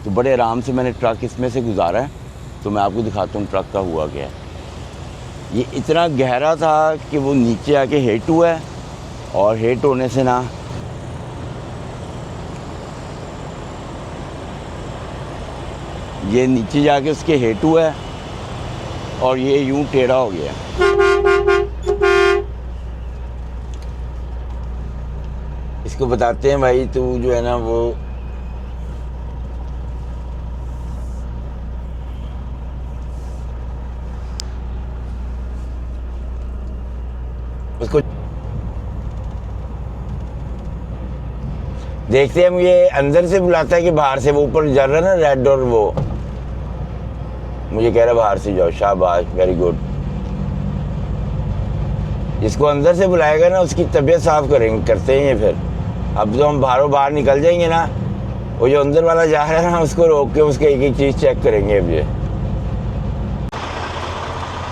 तो बड़े आराम से मैंने ट्रक इसमें से गुजारा है। तो मैं आपको दिखाता हूँ ट्रक का हुआ क्या है। ये इतना गहरा था कि वो नीचे आके हिट हुआ है, और हिट होने से ना ये नीचे जाके उसके हिट हुआ है और ये यूं टेढ़ा हो गया। इसको बताते हैं भाई तू जो है ना वो उसको देखते हैं। मुझे अंदर से बुलाता है कि बाहर से, वो ऊपर जल रहा है ना रेड, और वो मुझे कह रहा है बाहर से जाओ। शाबाश, वेरी गुड। जिसको अंदर से बुलाएगा ना उसकी तबीयत साफ करते हैं ये। फिर अब तो हम बाहर निकल जाएंगे ना, वो जो अंदर वाला जा रहा है ना उसको रोक के उसके एक एक चीज़ चेक करेंगे। अब ये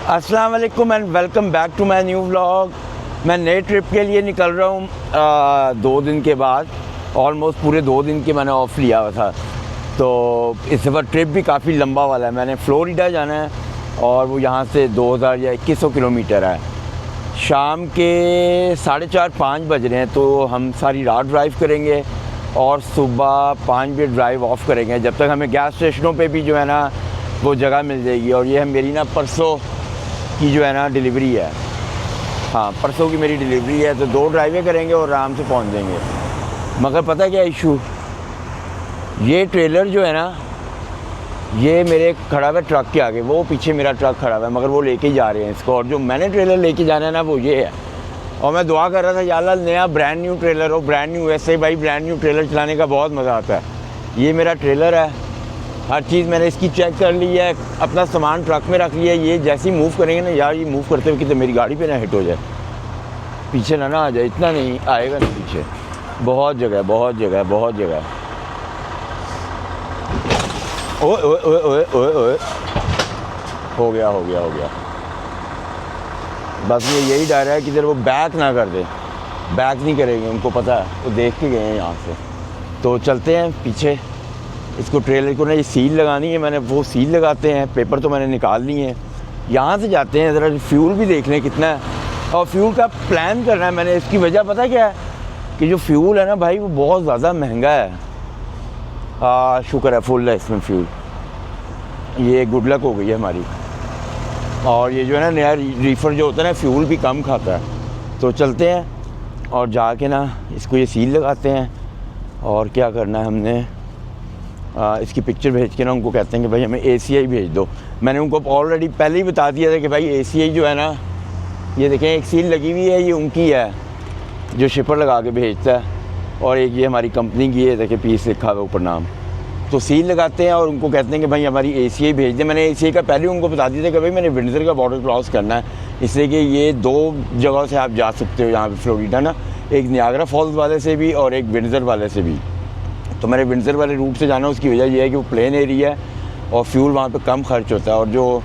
अस्सलाम वालेकुम and welcome back to my new vlog. मैं नए ट्रिप के लिए निकल रहा हूँ 2 दिन के बाद। ऑलमोस्ट पूरे 2 दिन के मैंने ऑफ लिया हुआ था, तो इस दफ़ा ट्रिप भी काफ़ी लंबा वाला है। मैंने फ्लोरिडा जाना है और वो यहाँ से 2000 या 2100 किलोमीटर है। शाम के 4:30-5 बज रहे हैं, तो हम सारी रात ड्राइव करेंगे और सुबह 5 बजे ड्राइव ऑफ करेंगे, जब तक हमें गैस स्टेशनों पे भी जो है ना वो जगह मिल जाएगी। और ये मेरी ना परसों की जो है ना डिलीवरी है। हाँ, परसों की मेरी डिलीवरी है, तो 2 ड्राइवें करेंगे और आराम से पहुँच जाएंगे। मगर पता क्या इशू, ये ट्रेलर जो है ना ये मेरे खड़ा हुआ है ट्रक के आगे, वो पीछे मेरा ट्रक खड़ा हुआ है, मगर वो लेके जा रहे हैं इसको। और जो मैंने ट्रेलर लेके जाना है ना वो ये है। और मैं दुआ कर रहा था या अल्लाह नया ब्रांड न्यू ट्रेलर हो, ब्रांड न्यू। वैसे भाई ब्रांड न्यू ट्रेलर चलाने का बहुत मज़ा आता है। ये मेरा ट्रेलर है, हर चीज़ मैंने इसकी चेक कर ली है, अपना सामान ट्रक में रख लिया है। ये जैसे ही मूव करेंगे ना यार, ये मूव करते हुए कि तो मेरी गाड़ी पे ना हिट हो जाए, पीछे ना आ जाए। इतना नहीं आएगा ना पीछे, बहुत जगह बहुत जगह बहुत जगह। ओए ओए ओए ओए ओए ओए, हो गया। बस ये यही डर है कि इधर वो बैक ना कर दे। बैक नहीं करेंगे, उनको पता है, वो देख के गए हैं यहाँ से। तो चलते हैं पीछे। इसको ट्रेलर को ना ये सील लगानी है, मैंने वो सील लगाते हैं। पेपर तो मैंने निकाल लिए हैं। यहाँ से जाते हैं, ज़रा फ्यूल भी देख लें कितना है, और फ्यूल का प्लान करना है मैंने। इसकी वजह पता क्या है कि जो फ्यूल है ना भाई वो बहुत ज़्यादा महंगा है। शुक्र है फुल है इसमें फ्यूल। ये गुड लक हो गई है हमारी। और ये जो है ना नया रीफर जो होता है ना, फ्यूल भी कम खाता है। तो चलते हैं और जाके ना इसको ये सील लगाते हैं। और क्या करना है हमने, इसकी पिक्चर भेज के ना उनको कहते हैं कि भाई हमें ACI भेज दो। मैंने उनको ऑलरेडी पहले ही बता दिया था कि भाई ACI जो है ना, ये देखें एक सील लगी हुई है, ये उनकी है जो शिपर लगा के भेजता है। और एक ये हमारी कंपनी की है, देखिए पीस लिखा हुआ ऊपर नाम। तो सील लगाते हैं और उनको कहते हैं कि भाई हमारी ACI भेज दें। मैंने ACI का पहले उनको बता दिया था कि भाई मैंने विंडसर का बॉर्डर क्रॉस करना है, इसलिए कि ये 2 जगहों से आप जा सकते हो यहाँ पे फ्लोरिडा ना, एक नियाग्रा फॉल्स वाले से भी और एक विंडसर वाले से भी। तो मैंने विंडसर वाले रूट से जाना, उसकी वजह यह है कि वो प्लेन एरिया है और फ्यूल वहाँ पर कम खर्च होता है। और जो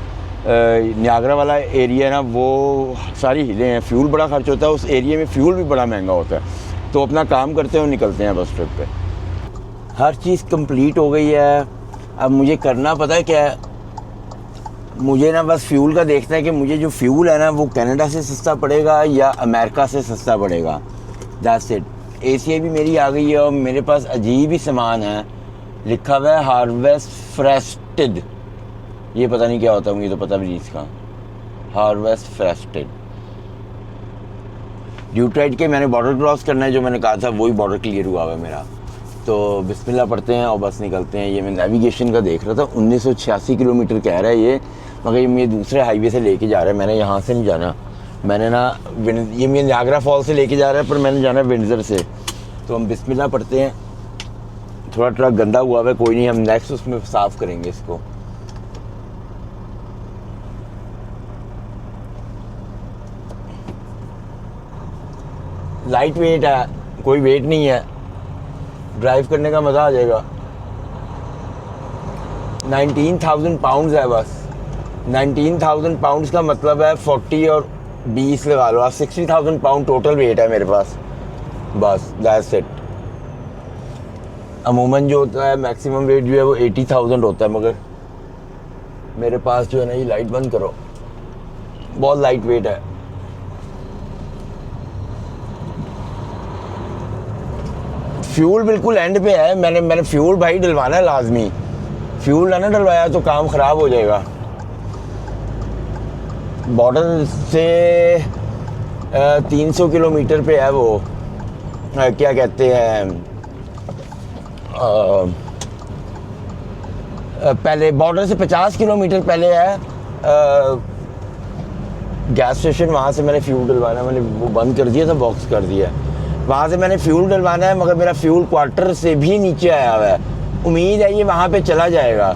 नियाग्रा वाला एरिया है ना वो सारी हिलें हैं, फ्यूल बड़ा खर्च होता है उस एरिया में, फ्यूल भी बड़ा महंगा होता है। तो अपना काम करते हैं, निकलते हैं बस ट्रिप पे। हर चीज़ कंप्लीट हो गई है। अब मुझे करना पता है क्या है, मुझे ना बस फ्यूल का देखना है कि मुझे जो फ्यूल है ना वो कनाडा से सस्ता पड़ेगा या अमेरिका से सस्ता पड़ेगा। That's it. ACI भी मेरी आ गई है और मेरे पास अजीब ही सामान है, लिखा हुआ है हार्वेस्ट फ्रेस्टेड। ये पता नहीं क्या होता है, मुझे तो पता भी नहीं इसका। हार्वेस्ट फ्रेस्टेड ड्यूट्राइड के मैंने बॉर्डर क्रॉस करना है, जो मैंने कहा था वही बॉर्डर क्लियर हुआ है मेरा। तो बिस्मिल्लाह पढ़ते हैं और बस निकलते हैं। ये मैं नेविगेशन का देख रहा था, 1986 किलोमीटर कह रहा है ये, मगर ये मुझे दूसरे हाईवे से लेके जा रहा है। मैंने यहाँ से नहीं जाना, मैंने ना ये मुझे नियाग्रा फॉल से लेके जा रहा है, पर मैंने जाना है विंडसर से। तो हम बिस्मिल्लाह पढ़ते हैं। थोड़ा ट्रक गंदा हुआ है, कोई नहीं, हम नेक्स्ट उसमें साफ़ करेंगे इसको। लाइट वेट है, कोई वेट नहीं है, ड्राइव करने का मज़ा आ जाएगा। 19,000 पाउंड्स है बस। 19,000 पाउंड्स का मतलब है 40 और 20 लगा लो आप, 60,000 पाउंड टोटल वेट है मेरे पास। बस दैट्स इट। अमूमन जो होता है मैक्सिमम वेट जो है वो 80,000 होता है, मगर मेरे पास जो है ना, ये लाइट बंद करो, बहुत लाइट वेट है। फ्यूल बिल्कुल एंड पे है, मैंने फ्यूल भाई डलवाना है लाजमी, फ्यूल ना डलवाया तो काम ख़राब हो जाएगा। बॉर्डर से 300 किलोमीटर पे है वो, क्या कहते हैं, पहले बॉर्डर से 50 किलोमीटर पहले है गैस स्टेशन, वहाँ से मैंने फ्यूल डलवाना है। मैंने वो बंद कर दिया था, बॉक्स कर दिया, वहाँ से मैंने फ्यूल डलवाना है, मगर मेरा फ्यूल क्वार्टर से भी नीचे आया हुआ है। उम्मीद है ये वहाँ पे चला जाएगा,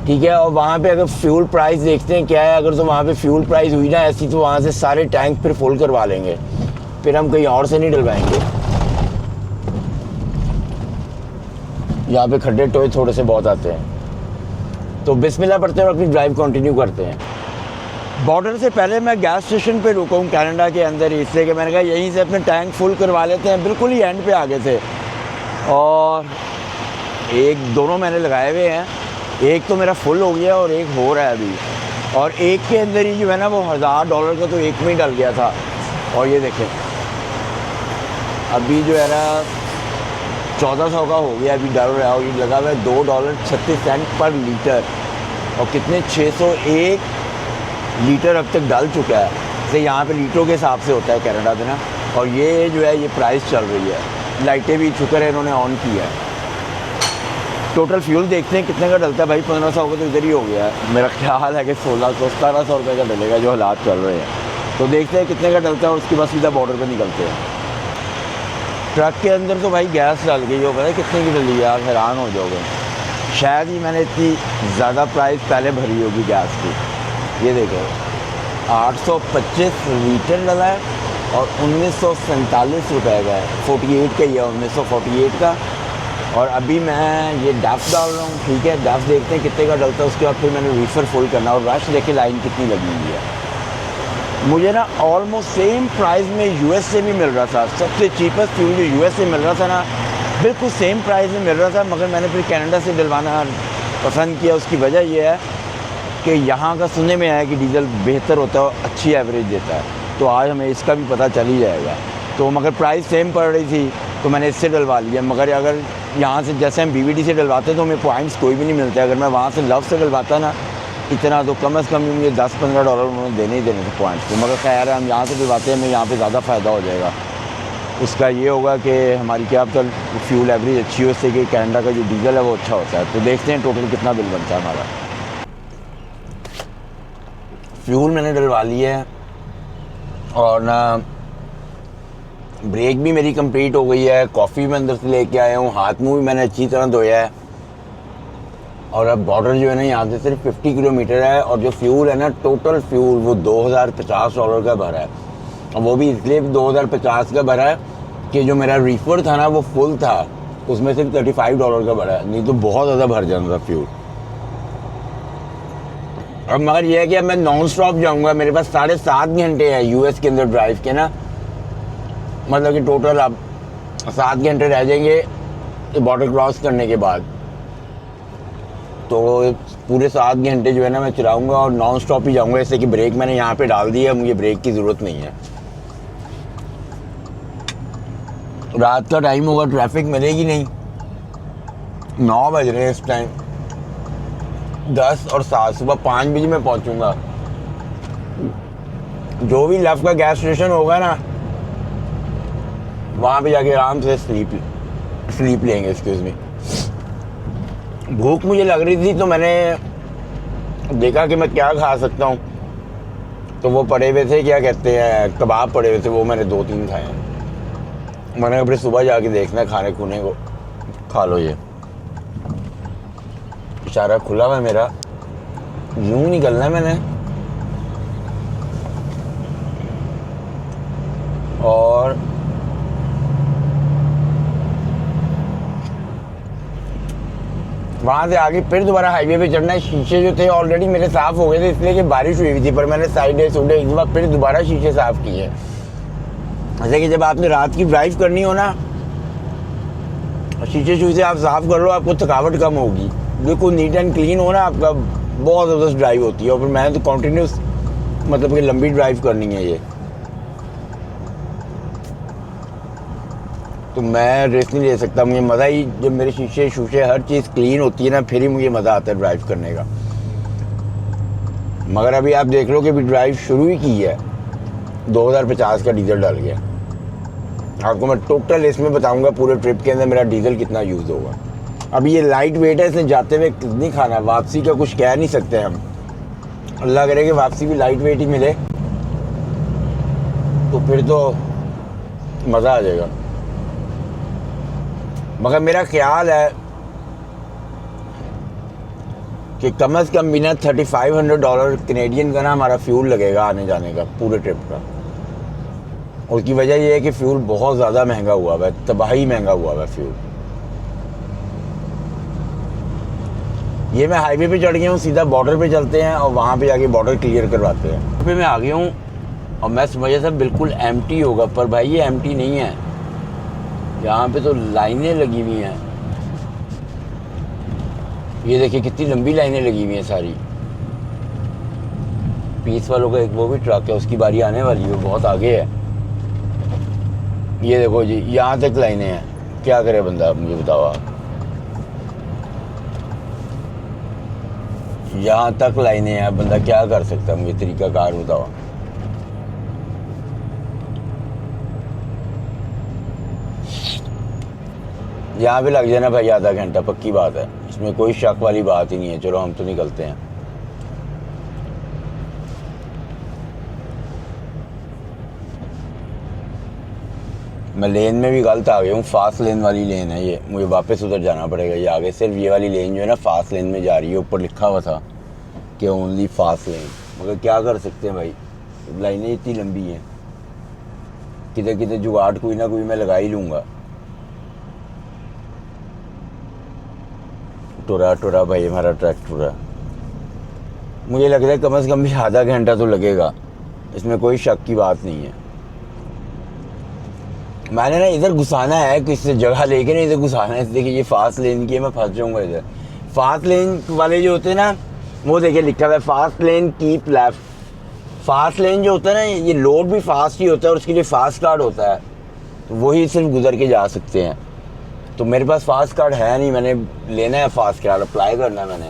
ठीक है। और वहाँ पे अगर फ्यूल प्राइस देखते हैं क्या है, अगर तो वहाँ पे फ्यूल प्राइस हुई ना ऐसी, तो वहाँ से सारे टैंक फिर फुल करवा लेंगे, फिर हम कहीं और से नहीं डलवाएंगे। यहाँ पे खड्डे टोए थोड़े से बहुत आते हैं। तो बिस्मिल्लाह पढ़ते हैं और अपनी ड्राइव कंटिन्यू करते हैं। बॉर्डर से पहले मैं गैस स्टेशन पे रुका हूँ कनाडा के अंदर, इसलिए कि मैंने कहा यहीं से अपने टैंक फुल करवा लेते हैं। बिल्कुल ही एंड पे आ गए थे, और दोनों मैंने लगाए हुए हैं, एक तो मेरा फुल हो गया और एक हो रहा है अभी, और एक के अंदर ही जो है ना वो $1000 का तो एक में ही डल गया था। और ये देखें अभी जो है ना 1400 का हो गया, अभी डल रहा है, और ये लगा हुआ है $2.36 पर लीटर, और कितने 601 लीटर अब तक डाल चुका है। जैसे यहाँ पे लीटरों के हिसाब से होता है कनाडा में ना। और ये जो है ये प्राइस चल रही है, लाइटें भी शुक्र है इन्होंने ऑन की है। टोटल फ्यूल देखते हैं कितने का डलता है भाई। 1500 का तो इधर ही हो गया है, मेरा ख्याल है कि 1600-1700 रुपये का डलेगा जो हालात चल रहे हैं। तो देखते हैं कितने का डलता है, और उसके बाद सीधा बॉर्डर पर निकलते हैं। ट्रक के अंदर तो भाई गैस डल गई हो, पता है कितने की डली यार, हैरान हो जाओगे। शायद ही मैंने इतनी ज़्यादा प्राइस पहले भरी होगी गैस की। ये देखो 825 लीटर डला है, और 1947 रुपये का है, 48 का ही है, 1948 का। और अभी मैं ये डफ डाल रहा हूँ, ठीक है। डफ देखते हैं कितने का डलता है, उसके बाद फिर मैंने रीफर फुल करना। और रश देखे लाइन कितनी लगी हुई है। मुझे ना ऑलमोस्ट सेम प्राइस में यूएस से भी मिल रहा था, सबसे चीपेस्ट फ्यूल जो यूएस से मिल रहा था ना, बिल्कुल सेम प्राइस में मिल रहा था। मगर मैंने फिर कनाडा से डलवाना पसंद किया। उसकी वजह यह है कि यहाँ का सुनने में आया कि डीजल बेहतर होता है और अच्छी एवरेज देता है, तो आज हमें इसका भी पता चल ही जाएगा। तो मगर प्राइस सेम पड़ रही थी तो मैंने इससे डलवा लिया। मगर अगर यहाँ से जैसे हम बीवीडी से डलवाते तो हमें पॉइंट्स कोई भी नहीं मिलते। अगर मैं वहाँ से लव से डलवाता ना इतना, तो कम से कम मुझे $10-15 उन्होंने देने ही देने थे पॉइंट्स। तो मगर खैर हम यहाँ से डलवाते हैं, हमें यहाँ पे ज़्यादा फ़ायदा हो जाएगा। उसका ये होगा कि हमारी क्या पता फ्यूल एवरेज अच्छी हो, उससे कि कनाडा का जो डीजल है वो अच्छा होता है। तो देखते हैं टोटल कितना बिल बनता है हमारा। फ्यूल मैंने डलवा लिया है, और ना ब्रेक भी मेरी कंप्लीट हो गई है। कॉफ़ी मैं अंदर से लेके आया हूँ, हाथ मुँह भी मैंने अच्छी तरह धोया है। और अब बॉर्डर जो है ना यहाँ से सिर्फ 50 किलोमीटर है, और जो फ्यूल है ना टोटल फ्यूल वो $2050 का भरा है। और वो भी इसलिए $2050 का भरा है कि जो मेरा रीफर था ना वो फुल था, उसमें सिर्फ $35 का भरा है, नहीं तो बहुत ज़्यादा भर जाना था फ्यूल। अब मगर यह है कि अब मैं नॉन स्टॉप जाऊँगा, मेरे पास 7.5 घंटे है यूएस के अंदर ड्राइव के ना, मतलब कि टोटल अब 7 घंटे रह जाएंगे बॉर्डर क्रॉस करने के बाद। तो पूरे 7 घंटे जो है ना मैं चलाऊँगा और नॉन स्टॉप ही जाऊँगा। जैसे कि ब्रेक मैंने यहाँ पे डाल दिया, मुझे ब्रेक की ज़रूरत नहीं है। रात का टाइम होगा, ट्रैफिक मिलेगी नहीं। 9 बज रहे हैं इस टाइम, 10 और 7, सुबह 5 बजे मैं पहुँचूँगा। जो भी लेफ्ट का गैस स्टेशन होगा ना वहाँ पे जाके आराम से स्लीप लेंगे। एक्सक्यूज़ मी, भूख मुझे लग रही थी तो मैंने देखा कि मैं क्या खा सकता हूँ, तो वो पड़े हुए थे, क्या कहते हैं, कबाब पड़े हुए थे, वो मैंने 2-3 खाए हैं। मैंने अपने सुबह जाके देखना है खाने खुने को, खा लो। ये इशारा खुला हुआ है मेरा, यूँ निकलना है मैंने। और वहाँ से आगे फिर दोबारा हाईवे पे चढ़ना है। शीशे जो थे ऑलरेडी मेरे साफ़ हो गए थे, इसलिए कि बारिश हुई थी, पर मैंने साइडे सूडे एक बार फिर दोबारा शीशे साफ़ किए। जैसे कि जब आपने रात की ड्राइव करनी हो ना शीशे शूशे आप साफ़ कर लो, आपको थकावट कम होगी। बिल्कुल नीट एंड क्लीन हो ना आपका, बहुत ज़बरदस्त ड्राइव होती है। और फिर मैंने तो कॉन्टीन्यूस मतलब कि लंबी ड्राइव करनी है ये, तो मैं रिस्क नहीं ले सकता। मुझे मज़ा ही जब मेरे शीशे शूशे हर चीज़ क्लीन होती है ना, फिर ही मुझे मज़ा आता है ड्राइव करने का। मगर अभी आप देख लो कि अभी ड्राइव शुरू ही की है, 2050 का डीजल डाल गया। आपको मैं टोटल इसमें बताऊंगा पूरे ट्रिप के अंदर मेरा डीजल कितना यूज़ होगा। अभी ये लाइट वेट है, इसने जाते हुए नहीं खाना, वापसी का कुछ कह नहीं सकते हम। अल्लाह करे कि वापसी भी लाइट वेट ही मिले, तो फिर तो मज़ा आ जाएगा। मगर मेरा ख्याल है कि कम से कम बिना $3500 कनेडियन का ना हमारा फ्यूल लगेगा आने जाने का पूरे ट्रिप का। उसकी वजह यह है कि फ्यूल बहुत ज़्यादा महंगा हुआ है, तबाही महंगा हुआ है फ्यूल। ये मैं हाईवे पे चढ़ गया हूँ, सीधा बॉर्डर पे चलते हैं और वहाँ पे जाके बॉर्डर क्लियर करवाते हैं। फिर मैं आ गया हूँ और मैं समझा था बिल्कुल एम्प्टी होगा, पर भाई ये एम्प्टी नहीं है। यहाँ पे तो लाइनें लगी हुई हैं, ये देखिए कितनी लंबी लाइनें लगी हुई हैं सारी। पीस वालों का एक वो भी ट्रक है, उसकी बारी आने वाली है, वो बहुत आगे है। ये देखो जी, यहाँ तक लाइनें हैं, क्या करे बंदा, मुझे बताओ आप। यहाँ तक लाइनें हैं, बंदा क्या कर सकता है, मुझे तरीका कार बताओ। यहाँ पे लग जाना भाई आधा घंटा, पक्की बात है, इसमें कोई शक वाली बात ही नहीं है। चलो हम तो निकलते हैं। मैं लेन में भी गलत आ गया हूँ, फास्ट लेन वाली लेन है ये, मुझे वापस उधर जाना पड़ेगा। ये आगे सिर्फ ये वाली लेन जो है ना फास्ट लेन में जा रही है, ऊपर लिखा हुआ था कि ओनली फास्ट लेन। मगर क्या कर सकते हैं भाई, लाइनें इतनी लंबी हैं, किधर किधर जुगाड़ कोई ना कोई मैं लगा ही लूँगा। टुरा टुरा भाई हमारा ट्रक टुरा। मुझे लग रहा है कम से कम भी आधा घंटा तो लगेगा, इसमें कोई शक की बात नहीं है। मैंने ना इधर घुसाना है, किसी जगह लेके ना इधर घुसाना है। देखिए ये फास्ट लेन की है, मैं फंस जाऊंगा इधर। फास्ट लेन वाले जो होते हैं ना, वो देखिए लिखा हुआ है fast lane keep left. Fast lane जो होता है ना, ये लोड भी फास्ट ही होता है और उसके लिए फास्ट कार्ड होता है, तो वही सिर्फ गुजर के जा सकते हैं। तो मेरे पास फास्ट कार्ड है नहीं, मैंने लेना है फास्ट कार्ड, अप्लाई करना है मैंने।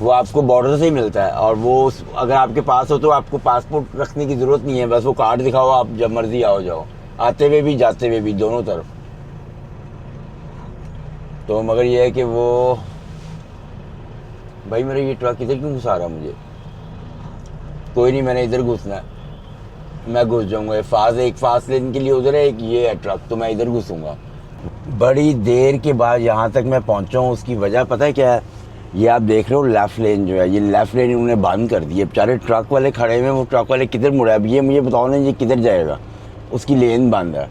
वो आपको बॉर्डर से ही मिलता है, और वो अगर आपके पास हो तो आपको पासपोर्ट रखने की ज़रूरत नहीं है, बस वो कार्ड दिखाओ, आप जब मर्जी आओ जाओ, आते हुए भी जाते हुए भी, दोनों तरफ। तो मगर ये है कि वो भाई मेरा ये ट्रक इधर क्यों घुसा रहा मुझे। कोई नहीं, मैंने इधर घुसना है, मैं घुस जाऊंगा। एक फास्ट लेन के लिए उधर है, एक ये है ट्रक, तो मैं इधर घुसूंगा। बड़ी देर के बाद यहाँ तक मैं पहुँचा हूँ, उसकी वजह पता है क्या है? ये आप देख रहे हो लेफ़्ट लेन जो है, ये लेफ़्ट लेन उन्होंने बंद कर दी है। बेचारे ट्रक वाले खड़े हुए, वो ट्रक वाले किधर मुड़ा है? अब ये मुझे बताओ ना, ये किधर जाएगा? उसकी लेन बंद है,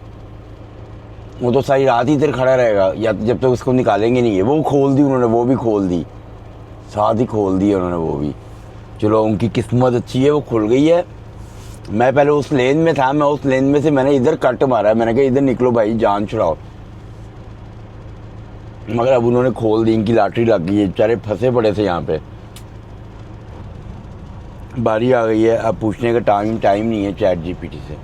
वो तो सारी रात ही इधर खड़ा रहेगा, या जब तक उसको निकालेंगे नहीं है। वो खोल दी उन्होंने, वो भी खोल दी, साथ ही खोल दी उन्होंने वो भी। चलो उनकी किस्मत अच्छी है, वो खुल गई है। मैं पहले उस लेन में था, मैं उस लेन में से मैंने इधर कट मारा, मैंने कहा इधर निकलो भाई, जान छुड़ाओ। मगर अब उन्होंने खोल दी, इनकी लॉटरी लग गई है, बेचारे फंसे पड़े थे यहाँ पे। बारी आ गई है, अब पूछने का टाइम नहीं है चैट जीपीटी से।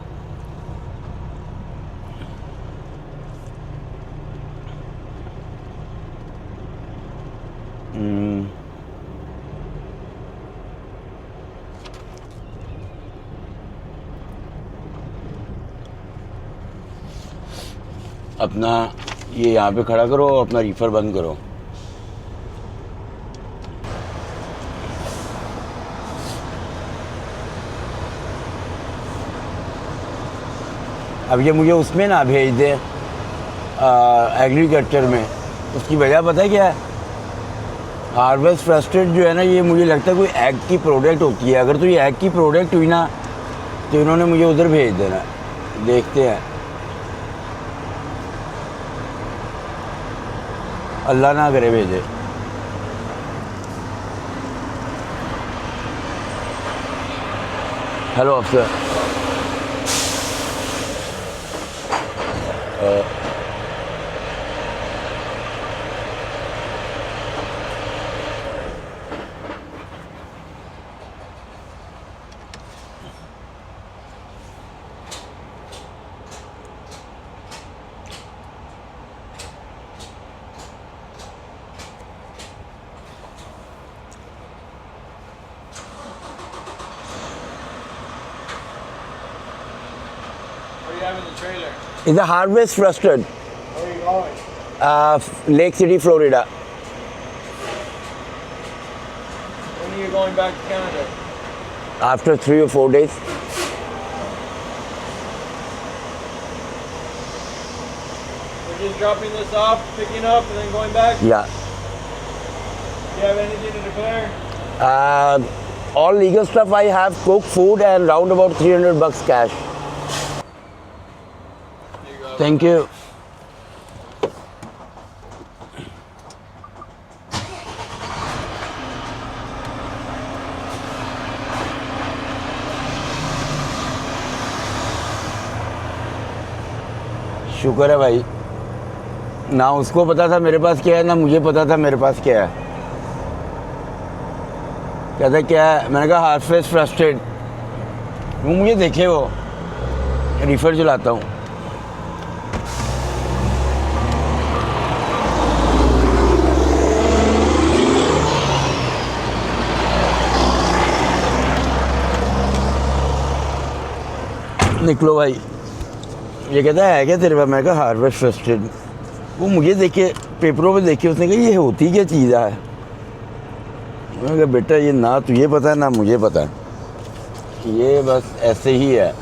अपना ये यहाँ पे खड़ा करो, अपना रीफर बंद करो। अब ये मुझे उसमें ना भेज दे, एग्रीकल्चर में। उसकी वजह पता है क्या है? हार्वेस्ट फ्रस्टेड जो है ना, ये मुझे लगता है कोई एग की प्रोडक्ट होती है। अगर तो ये एग की प्रोडक्ट हुई ना, तो इन्होंने मुझे उधर भेज देना। देखते हैं, अल्लाह ना करे भेजे। हेलो अफसर, have in the trailer? Is the Harvest Trusted? Where are you going? Lake City, Florida. When are you going back to Canada? After 3 or 4 days. We're just dropping this off, picking up, and then going back? Yeah. Do you have anything to declare? All legal stuff I have, cooked food and round about $300 cash. Here you go. Thank you. शुक्र है भाई, ना उसको पता था मेरे पास क्या है, ना मुझे पता था मेरे पास क्या है। कहता क्या है, मैंने कहा हार्वेस्ट ट्रस्टेड। वो मुझे देखे, वो रीफर चलाता हूँ। निकलो भाई। ये कहता है क्या तेरे पास? मैं कहा हार्वेस्ट ट्रस्टेड। वो मुझे देखे, पेपरों पे देखे, उसने कहा ये होती क्या चीज़ है? मैंने कहा बेटा ये ना तुझे पता है ना मुझे पता है, ये बस ऐसे ही है।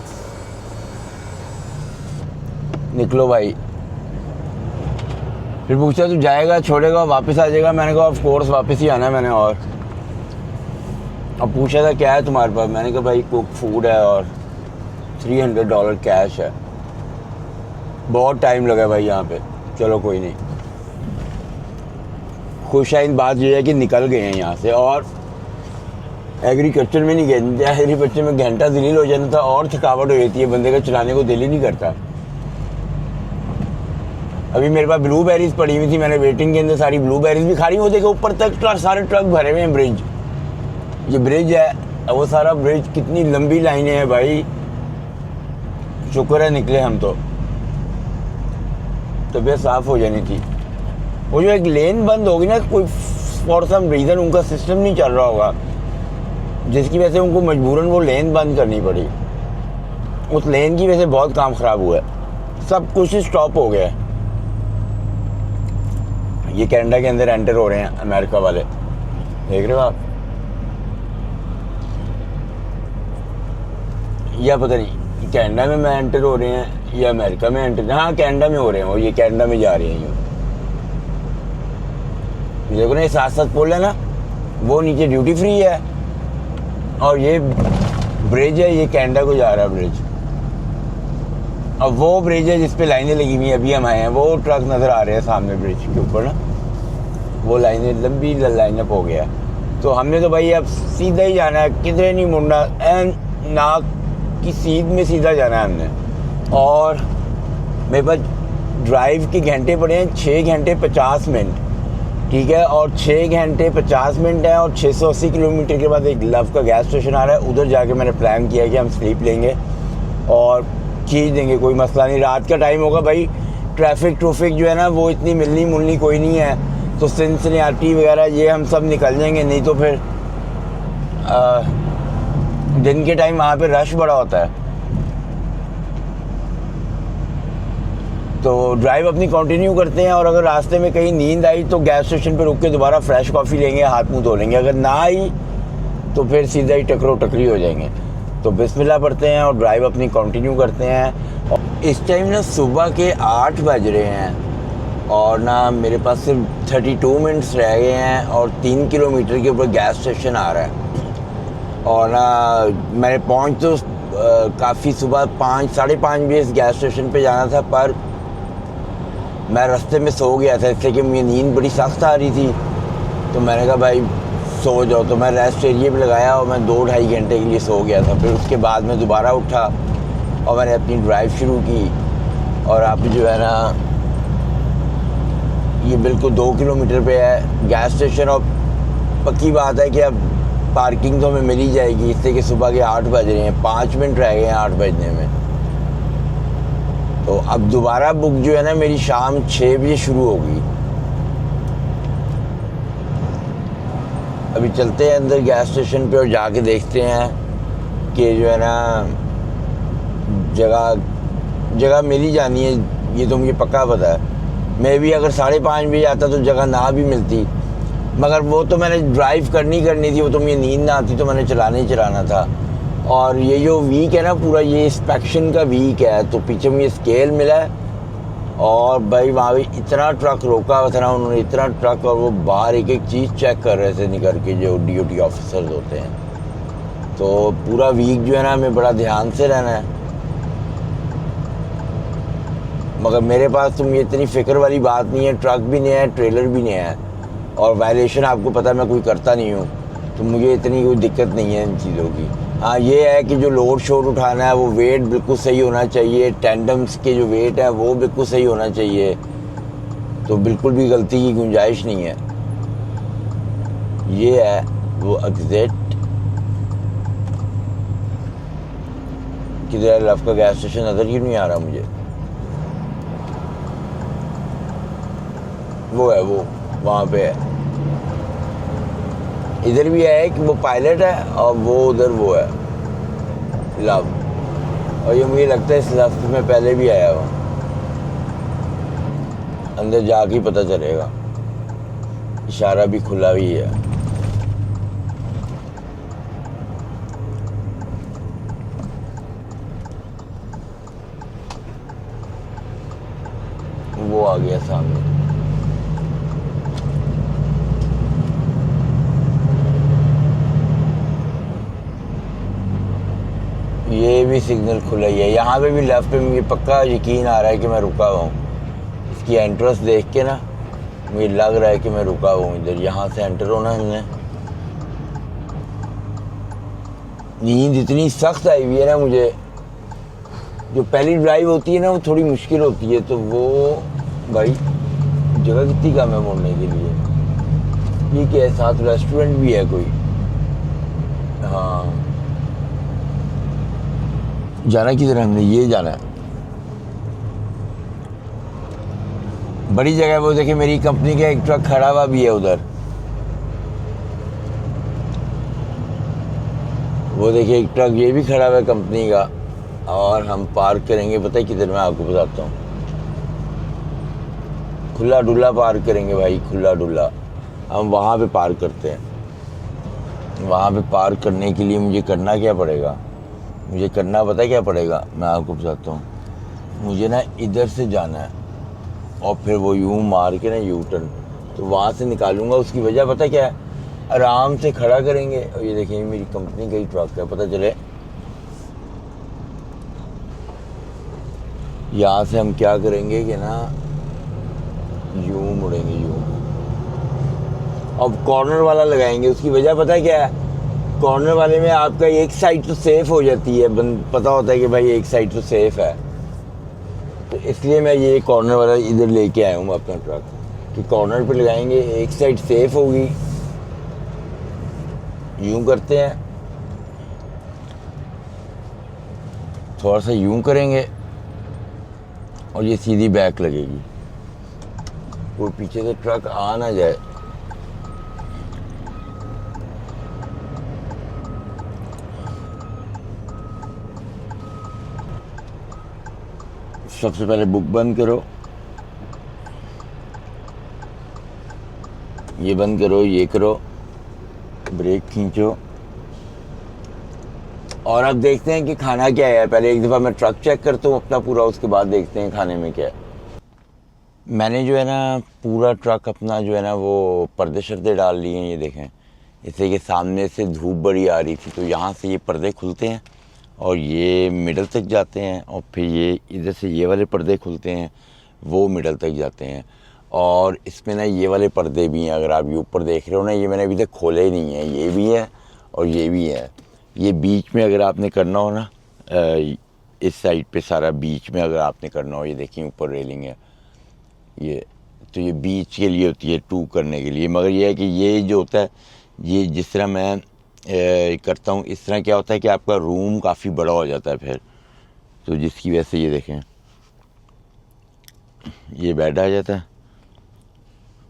निकलो भाई। फिर पूछता तू जाएगा, छोड़ेगा, वापस आ जाएगा? मैंने कहा ऑफ कोर्स वापस ही आना है मैंने। और अब पूछा था क्या है तुम्हारे पास? मैंने कहा भाई कुक फूड है और $300 कैश है। बहुत टाइम लगा भाई यहाँ पे। चलो कोई नहीं, खुशाइन बात ये है कि निकल गए हैं यहाँ से। और एग्रीकल्चर में नहीं गए। एग्रीकल्चर में घंटा दिलील हो जाना था और थकावट हो जाती है, बंदे का चलाने को दिल ही नहीं करता। अभी मेरे पास ब्लूबेरीज पड़ी हुई थी, मैंने वेटिंग के अंदर सारी ब्लूबेरीज भी खा रही हूँ। देखो ऊपर तक सारे ट्रक भरे हुए हैं। ब्रिज, ये ब्रिज है, वो सारा ब्रिज, कितनी लंबी लाइनें हैं भाई। शुक्र है निकले हम तो, तबीयत साफ हो जानी थी। वो जो एक लेन बंद होगी ना, कोई फॉर सम रीज़न उनका सिस्टम नहीं चल रहा होगा, जिसकी वजह से उनको मजबूरन वो लेन बंद करनी पड़ी। उस लेन की वजह से बहुत काम ख़राब हुआ है, सब कुछ स्टॉप हो गया है। ये कनाडा के अंदर एंटर हो रहे हैं अमेरिका वाले, देख रहे हो आप? या पता नहीं कनाडा में मैं एंटर हो रहे हैं या अमेरिका में एंटर। हाँ कनाडा में हो रहे हैं वो, ये कनाडा में जा रहे हैं। यूँ देखो ना, ये साथ साथ पुल है ना, वो नीचे ड्यूटी फ्री है और ये ब्रिज है, ये कनाडा को जा रहा है ब्रिज। अब वो ब्रिज है जिस पे लाइनें लगी हुई हैं। अभी हम आए हैं, वो ट्रक नज़र आ रहे हैं सामने ब्रिज के ऊपर ना, वो लाइनें लंबी लाइनअप हो गया। तो हमने तो भाई अब सीधा ही जाना है, किधरे नहीं मुड़ना, एन नाक की सीध में सीधा जाना है हमने। और मेरे पास ड्राइव के घंटे पड़े हैं 6 घंटे 50 मिनट, ठीक है। और 6 घंटे 50 मिनट है और 680 किलोमीटर के बाद एक लव का गैस स्टेशन आ रहा है। उधर जाके मैंने प्लान किया कि हम स्लीप लेंगे और चीज़ देंगे, कोई मसला नहीं। रात का टाइम होगा भाई, ट्रैफिक जो है ना वो इतनी मिलनी मुलनी कोई नहीं है, तो सिंसिनाटी वगैरह ये हम सब निकल जाएंगे। नहीं तो फिर दिन के टाइम वहाँ पे रश बड़ा होता है। तो ड्राइव अपनी कंटिन्यू करते हैं और अगर रास्ते में कहीं नींद आई तो गैस स्टेशन पे रुक के दोबारा फ्रेश कॉफ़ी लेंगे, हाथ मुंह धो लेंगे। अगर ना आई तो फिर सीधा ही टकरो टकरी हो जाएंगे। तो बिस्मिल्लाह पढ़ते हैं और ड्राइव अपनी कंटिन्यू करते हैं। और इस टाइम ना सुबह के 8 बज रहे हैं और ना मेरे पास सिर्फ 32 मिनट्स रह गए हैं और 3 किलोमीटर के ऊपर गैस स्टेशन आ रहा है। और ना मैंने पहुँच तो काफ़ी सुबह 5 साढ़े 5 बजे इस गैस स्टेशन पे जाना था, पर मैं रास्ते में सो गया था इसलिए कि मुझे नींद बड़ी सख्त आ रही थी। तो मैंने कहा भाई सो जाओ, तो मैं रेस्ट एरिया पे लगाया और मैं 2-2.5 घंटे के लिए सो गया था। फिर उसके बाद मैं दोबारा उठा और मैंने अपनी ड्राइव शुरू की। और अब जो है ना ये बिल्कुल 2 किलोमीटर पे है गैस स्टेशन। और पक्की बात है कि अब पार्किंग तो हमें मिल ही जाएगी, इससे कि सुबह के 8 बज रहे हैं, 5 मिनट रह गए हैं 8 बजने में। तो अब दोबारा बुक जो है ना मेरी शाम 6 बजे शुरू होगी। अभी चलते हैं अंदर गैस स्टेशन पे और जाके देखते हैं कि जो है ना जगह जगह मिल ही जानी है, ये तो मुझे पक्का पता है। मैं भी अगर 5:30 बजे आता तो जगह ना भी मिलती, मगर वो तो मैंने ड्राइव करनी थी, वो तो मुझे नींद ना आती तो मैंने चलाना ही चलाना था। और ये जो वीक है ना पूरा, ये इंस्पेक्शन का वीक है, तो पीछे मुझे स्केल मिला है। और भाई वहाँ भी इतना ट्रक रोका हुआ था ना उन्होंने, इतना ट्रक, और वो बाहर एक एक चीज़ चेक कर रहे थे निकल के, जो DOT ऑफिसर्स होते हैं। तो पूरा वीक जो है ना हमें बड़ा ध्यान से रहना है। मगर मेरे पास तो मुझे इतनी फ़िक्र वाली बात नहीं है, ट्रक भी नहीं है, ट्रेलर भी नहीं है, और वायलेशन आपको पता है मैं कोई करता नहीं हूँ, तो मुझे इतनी कोई दिक्कत नहीं है इन चीज़ों की। हाँ ये है कि जो लोड शोड उठाना है वो वेट बिल्कुल सही होना चाहिए, टेंडम्स के जो वेट है वो बिल्कुल सही होना चाहिए, तो बिल्कुल भी गलती की गुंजाइश नहीं है। ये है वो एग्जैक्ट किधर लव का गैस स्टेशन नज़र क्यों नहीं आ रहा मुझे? वो है, वो वहाँ पे है। इधर भी है कि वो पायलट है, और वो उधर वो है लव। और ये मुझे लगता है इस रास्ते में पहले भी आया हुआ, अंदर जाके ही पता चलेगा। इशारा भी खुला हुई है। वो आ गया सामने। ये भी सिग्नल खुला ही है, यहाँ पे भी लेफ्ट पे मुझे पक्का यकीन आ रहा है कि मैं रुका हुआ हूँ। इसकी एंट्रेंस देख के ना मुझे लग रहा है कि मैं रुका हुआ हूँ इधर। यहाँ से एंटर होना है हमने। नींद इतनी सख्त आई हुई है ना मुझे, जो पहली ड्राइव होती है ना वो थोड़ी मुश्किल होती है, तो वो भाई जगह कितनी कम है मोड़ने के लिए। ये क्या है, साथ रेस्टोरेंट भी है कोई? हाँ, जाना किधर हमने? ये जाना है, बड़ी जगह। वो देखिए मेरी कंपनी का एक ट्रक खड़ा हुआ भी है उधर, वो देखिए एक ट्रक ये भी खड़ा हुआ है कंपनी का। और हम पार्क करेंगे पता है किधर, मैं आपको बताता हूँ। खुला डुला पार्क करेंगे भाई, खुला डुला। हम वहाँ पे पार्क करते हैं। वहाँ पे पार्क करने के लिए मुझे करना क्या पड़ेगा? मुझे करना पता है क्या पड़ेगा? मैं आपको बताता हूँ। मुझे ना इधर से जाना है और फिर वो यूं मार के ना यू टर्न, तो वहाँ से निकालूंगा। उसकी वजह पता क्या है? आराम से खड़ा करेंगे, और ये देखिए मेरी कंपनी का ही ट्रक है, पता चले यहाँ से हम क्या करेंगे कि ना यूं मुड़ेंगे, यूं। अब कॉर्नर वाला लगाएंगे। उसकी वजह पता है क्या है? कॉर्नर वाले में आपका एक साइड तो सेफ हो जाती है, पता होता है कि भाई एक साइड तो सेफ है, तो इसलिए मैं ये कॉर्नर वाला इधर लेके आया हूँ अपना ट्रक, कि कॉर्नर पे लगाएंगे, एक साइड सेफ होगी। यूं करते हैं, थोड़ा सा यूं करेंगे और ये सीधी बैक लगेगी, कोई पीछे से ट्रक आ ना जाए। सबसे पहले बुक बंद करो, ये बंद करो, ये करो, ब्रेक खींचो, और अब देखते हैं कि खाना क्या है। पहले एक दफ़ा मैं ट्रक चेक करता हूँ अपना पूरा, उसके बाद देखते हैं खाने में क्या है। मैंने जो है ना पूरा ट्रक अपना जो है ना वो पर्दे शर्दे डाल लिए हैं, ये देखें। इससे कि सामने से धूप बड़ी आ रही थी, तो यहाँ से ये पर्दे खुलते हैं और ये मिडल तक जाते हैं, और फिर ये इधर से ये वाले पर्दे खुलते हैं, वो मिडल तक जाते हैं। और इसमें ना ये वाले पर्दे भी हैं, अगर आप ये ऊपर देख रहे हो ना, ये मैंने अभी तक खोले ही नहीं है, ये भी है और ये भी है। ये बीच में अगर आपने करना हो ना, इस साइड पे सारा बीच में अगर आपने करना हो, ये देखिए ऊपर रेलिंग है ये, तो ये बीच के लिए होती है, टू करने के लिए। मगर ये है कि ये जो होता है, ये जिस तरह मैं करता हूँ, इस तरह क्या होता है कि आपका रूम काफ़ी बड़ा हो जाता है फिर, तो जिसकी वजह से ये देखें ये बेड आ जाता है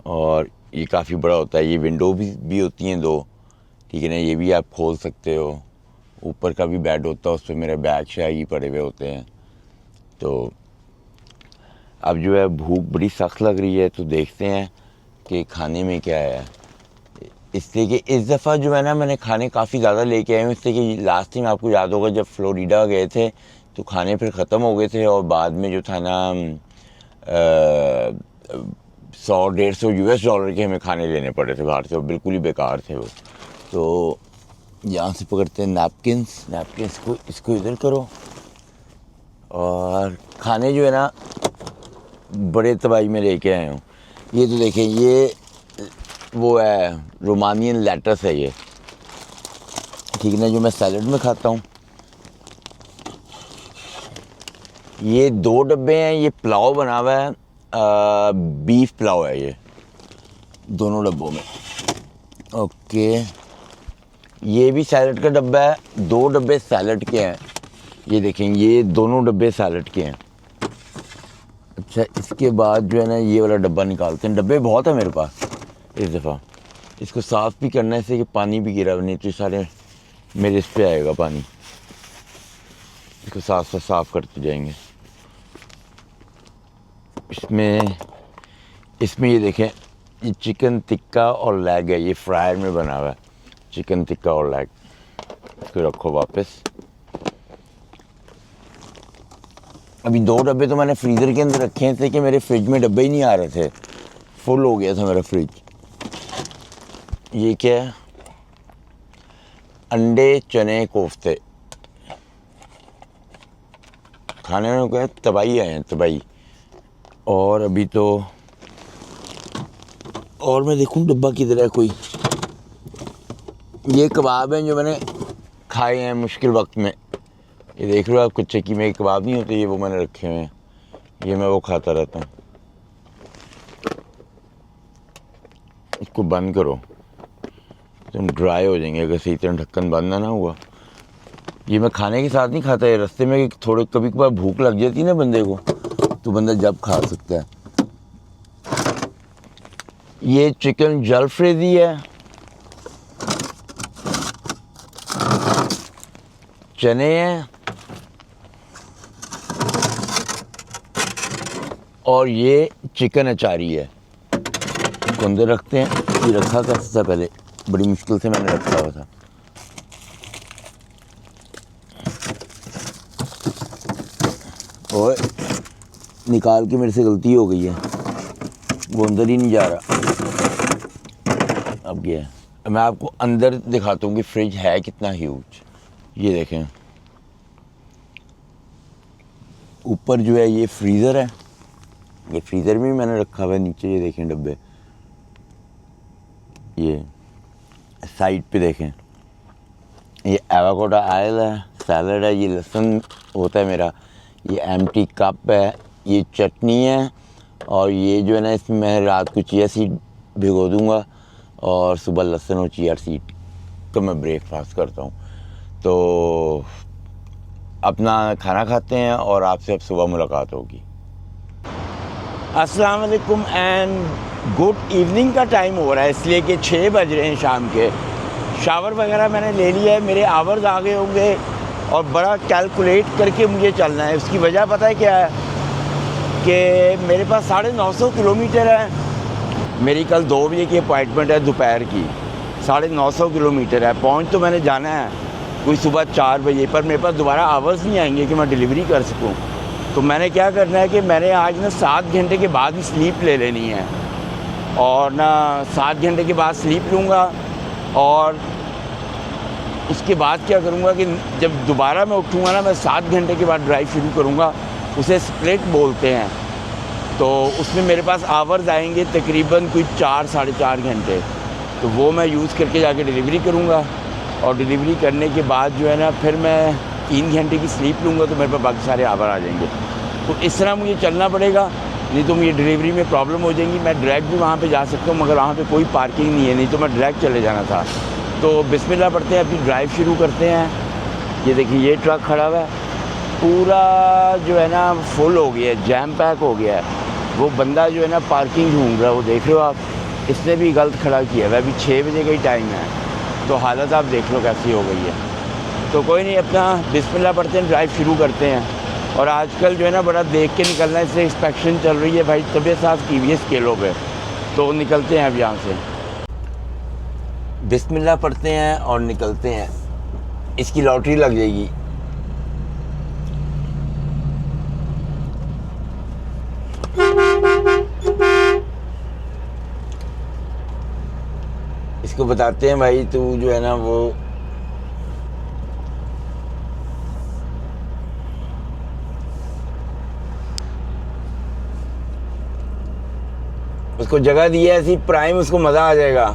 और ये काफ़ी बड़ा होता है। ये विंडो भी होती हैं दो, ठीक है ना, ये भी आप खोल सकते हो। ऊपर का भी बेड होता है, उस पर मेरे बैग शैग ही पड़े हुए होते हैं, तो अब जो है भूख बड़ी सख्त लग रही है, तो देखते हैं कि खाने में क्या है। इसलिए कि इस दफ़ा जो है ना मैंने खाने काफ़ी ज़्यादा लेके आए हूँ, इसलिए कि लास्ट टाइम आपको याद होगा जब फ्लोरिडा गए थे तो खाने फिर ख़त्म हो गए थे, और बाद में जो था ना 100-150 US डॉलर के हमें खाने लेने पड़े थे बाहर से, और बिल्कुल ही बेकार थे वो। तो यहाँ से पकड़ते हैं नैपकिन्स को, इसको इधर करो, और खाने जो है ना बड़े तबाही में लेके आए हूँ। ये तो देखें, ये वो है रोमानियन लेटस है ये, ठीक है ना, जो मैं सैलड में खाता हूँ। ये 2 डब्बे हैं, ये पुलाव बना हुआ है, बीफ पुलाव है ये दोनों डब्बों में। ओके, ये भी सैलड का डब्बा है, 2 डब्बे सैलड के हैं। ये देखें, ये दोनों डब्बे सैलड के हैं। अच्छा, इसके बाद जो है ना ये वाला डब्बा निकालते हैं। डब्बे बहुत है मेरे पास इस दफ़ा, इसको साफ़ भी करना है, इससे कि पानी भी गिरा नहीं तो सारे मेरे इस पे आएगा पानी। इसको साफ़ करते जाएंगे। इसमें ये देखें, ये चिकन टिक्का और लेग है, ये फ्रायर में बना हुआ है चिकन टिक्का और लेग। इसको रखो वापस। अभी 2 डब्बे तो मैंने फ्रीज़र के अंदर रखे थे कि मेरे फ्रिज में डब्बे ही नहीं आ रहे थे, फुल हो गया था मेरा फ्रिज। ये क्या है? अंडे चने कोफ्ते खाने में क्या तबाही आए हैं, तबाही। और अभी तो और मैं देखूं डब्बा किधर है कोई। ये कबाब हैं जो मैंने खाए हैं मुश्किल वक्त में। ये देख लो आप, कुछ चक्की में कबाब नहीं होते, ये वो मैंने रखे हुए हैं, ये मैं वो खाता रहता हूँ। इसको बंद करो, तुम ड्राई हो जाएंगे अगर सही तरह ढक्कन बंद ना हुआ। ये मैं खाने के साथ नहीं खाता है, रास्ते में थोड़े कभी कभार भूख लग जाती है ना बंदे को, तो बंदा जब खा सकता है। ये चिकन जलफ्रेजी है, चने हैं, और ये चिकन अचारी है। इसको अंदर रखते हैं। ये रखा कैसे था पहले, बड़ी मुश्किल से मैंने रखा हुआ था। और निकाल के मेरे से गलती हो गई है, वो अंदर ही नहीं जा रहा। अब गया। मैं आपको अंदर दिखाता हूँ कि फ्रिज है कितना ह्यूज। ये देखें, ऊपर जो है ये फ्रीज़र है, ये फ्रीज़र में भी मैंने रखा हुआ है। नीचे ये देखें डब्बे, ये साइड पे देखें, ये एवोकाडो ऑयल है, सैलड है, ये लहसुन होता है मेरा, ये एम्प्टी कप है, ये चटनी है, और ये जो है ना इसमें मैं रात को चिया सीड भिगो दूंगा और सुबह लहसुन और चिया सीड का मैं ब्रेकफास्ट करता हूँ। तो अपना खाना खाते हैं और आपसे अब सुबह मुलाकात होगी। अस्सलाम वालेकुम एंड गुड इवनिंग का टाइम हो रहा है, इसलिए कि 6 बज रहे हैं शाम के। शावर वगैरह मैंने ले लिया है, मेरे आवर्स आ गए होंगे, और बड़ा कैलकुलेट करके मुझे चलना है। उसकी वजह पता है क्या है कि मेरे पास 950 किलोमीटर है। मेरी कल 2 बजे की अपॉइंटमेंट है दोपहर की, 950 किलोमीटर है। पहुंच तो मैंने जाना है कोई सुबह 4 बजे, पर मेरे पास दोबारा आवर्स नहीं आएंगे कि मैं डिलीवरी कर सकूं। तो मैंने क्या करना है कि मैंने आज ना 7 घंटे के बाद ही स्लीप ले लेनी है, और ना 7 घंटे के बाद स्लीप लूँगा, और उसके बाद क्या करूँगा कि जब दोबारा मैं उठूँगा ना, मैं 7 घंटे के बाद ड्राइव शुरू करूँगा। उसे स्प्लिट बोलते हैं। तो उसमें मेरे पास आवर्स आएंगे तकरीबन कोई 4-4.5 घंटे, तो वो मैं यूज़ करके जाके डिलीवरी करूँगा। और डिलीवरी करने के बाद जो है ना फिर मैं 3 घंटे की स्लीप लूँगा, तो मेरे पास बाकी सारे आवर आ जाएंगे। तो इस तरह मुझे चलना पड़ेगा, नहीं तो मुझे डिलीवरी में प्रॉब्लम हो जाएंगी। मैं डायरेक्ट भी वहाँ पे जा सकता हूँ, मगर वहाँ पे कोई पार्किंग नहीं है, नहीं तो मैं डायरेक्ट चले जाना था। तो बिस्मिल्लाह पढ़ते हैं, अपनी ड्राइव शुरू करते हैं। ये देखिए, ये ट्रक खड़ा हुआ है, पूरा जो है ना फुल हो गया है, जैम पैक हो गया है। वो बंदा जो है ना पार्किंग ढूंढ रहा है, वो देख रहे हो आप, इसने भी गलत खड़ा किया है। अभी 6 बजे का ही टाइम है, तो हालत आप देख लो कैसी हो गई है। तो कोई नहीं, अपना बिस्मिल्लाह पढ़ते हैं, ड्राइव शुरू करते हैं, और आजकल जो है ना बड़ा देख के निकलना है, इससे इंस्पेक्शन चल रही है भाई तबीयत साफ की हुई है स्केलों पे। तो निकलते हैं अब यहाँ से, बिस्मिल्लाह पढ़ते हैं और निकलते हैं। इसकी लॉटरी लग जाएगी। इसको बताते हैं भाई तू जो है ना वो उसको जगह दी है ऐसी प्राइम, उसको मजा आ जाएगा।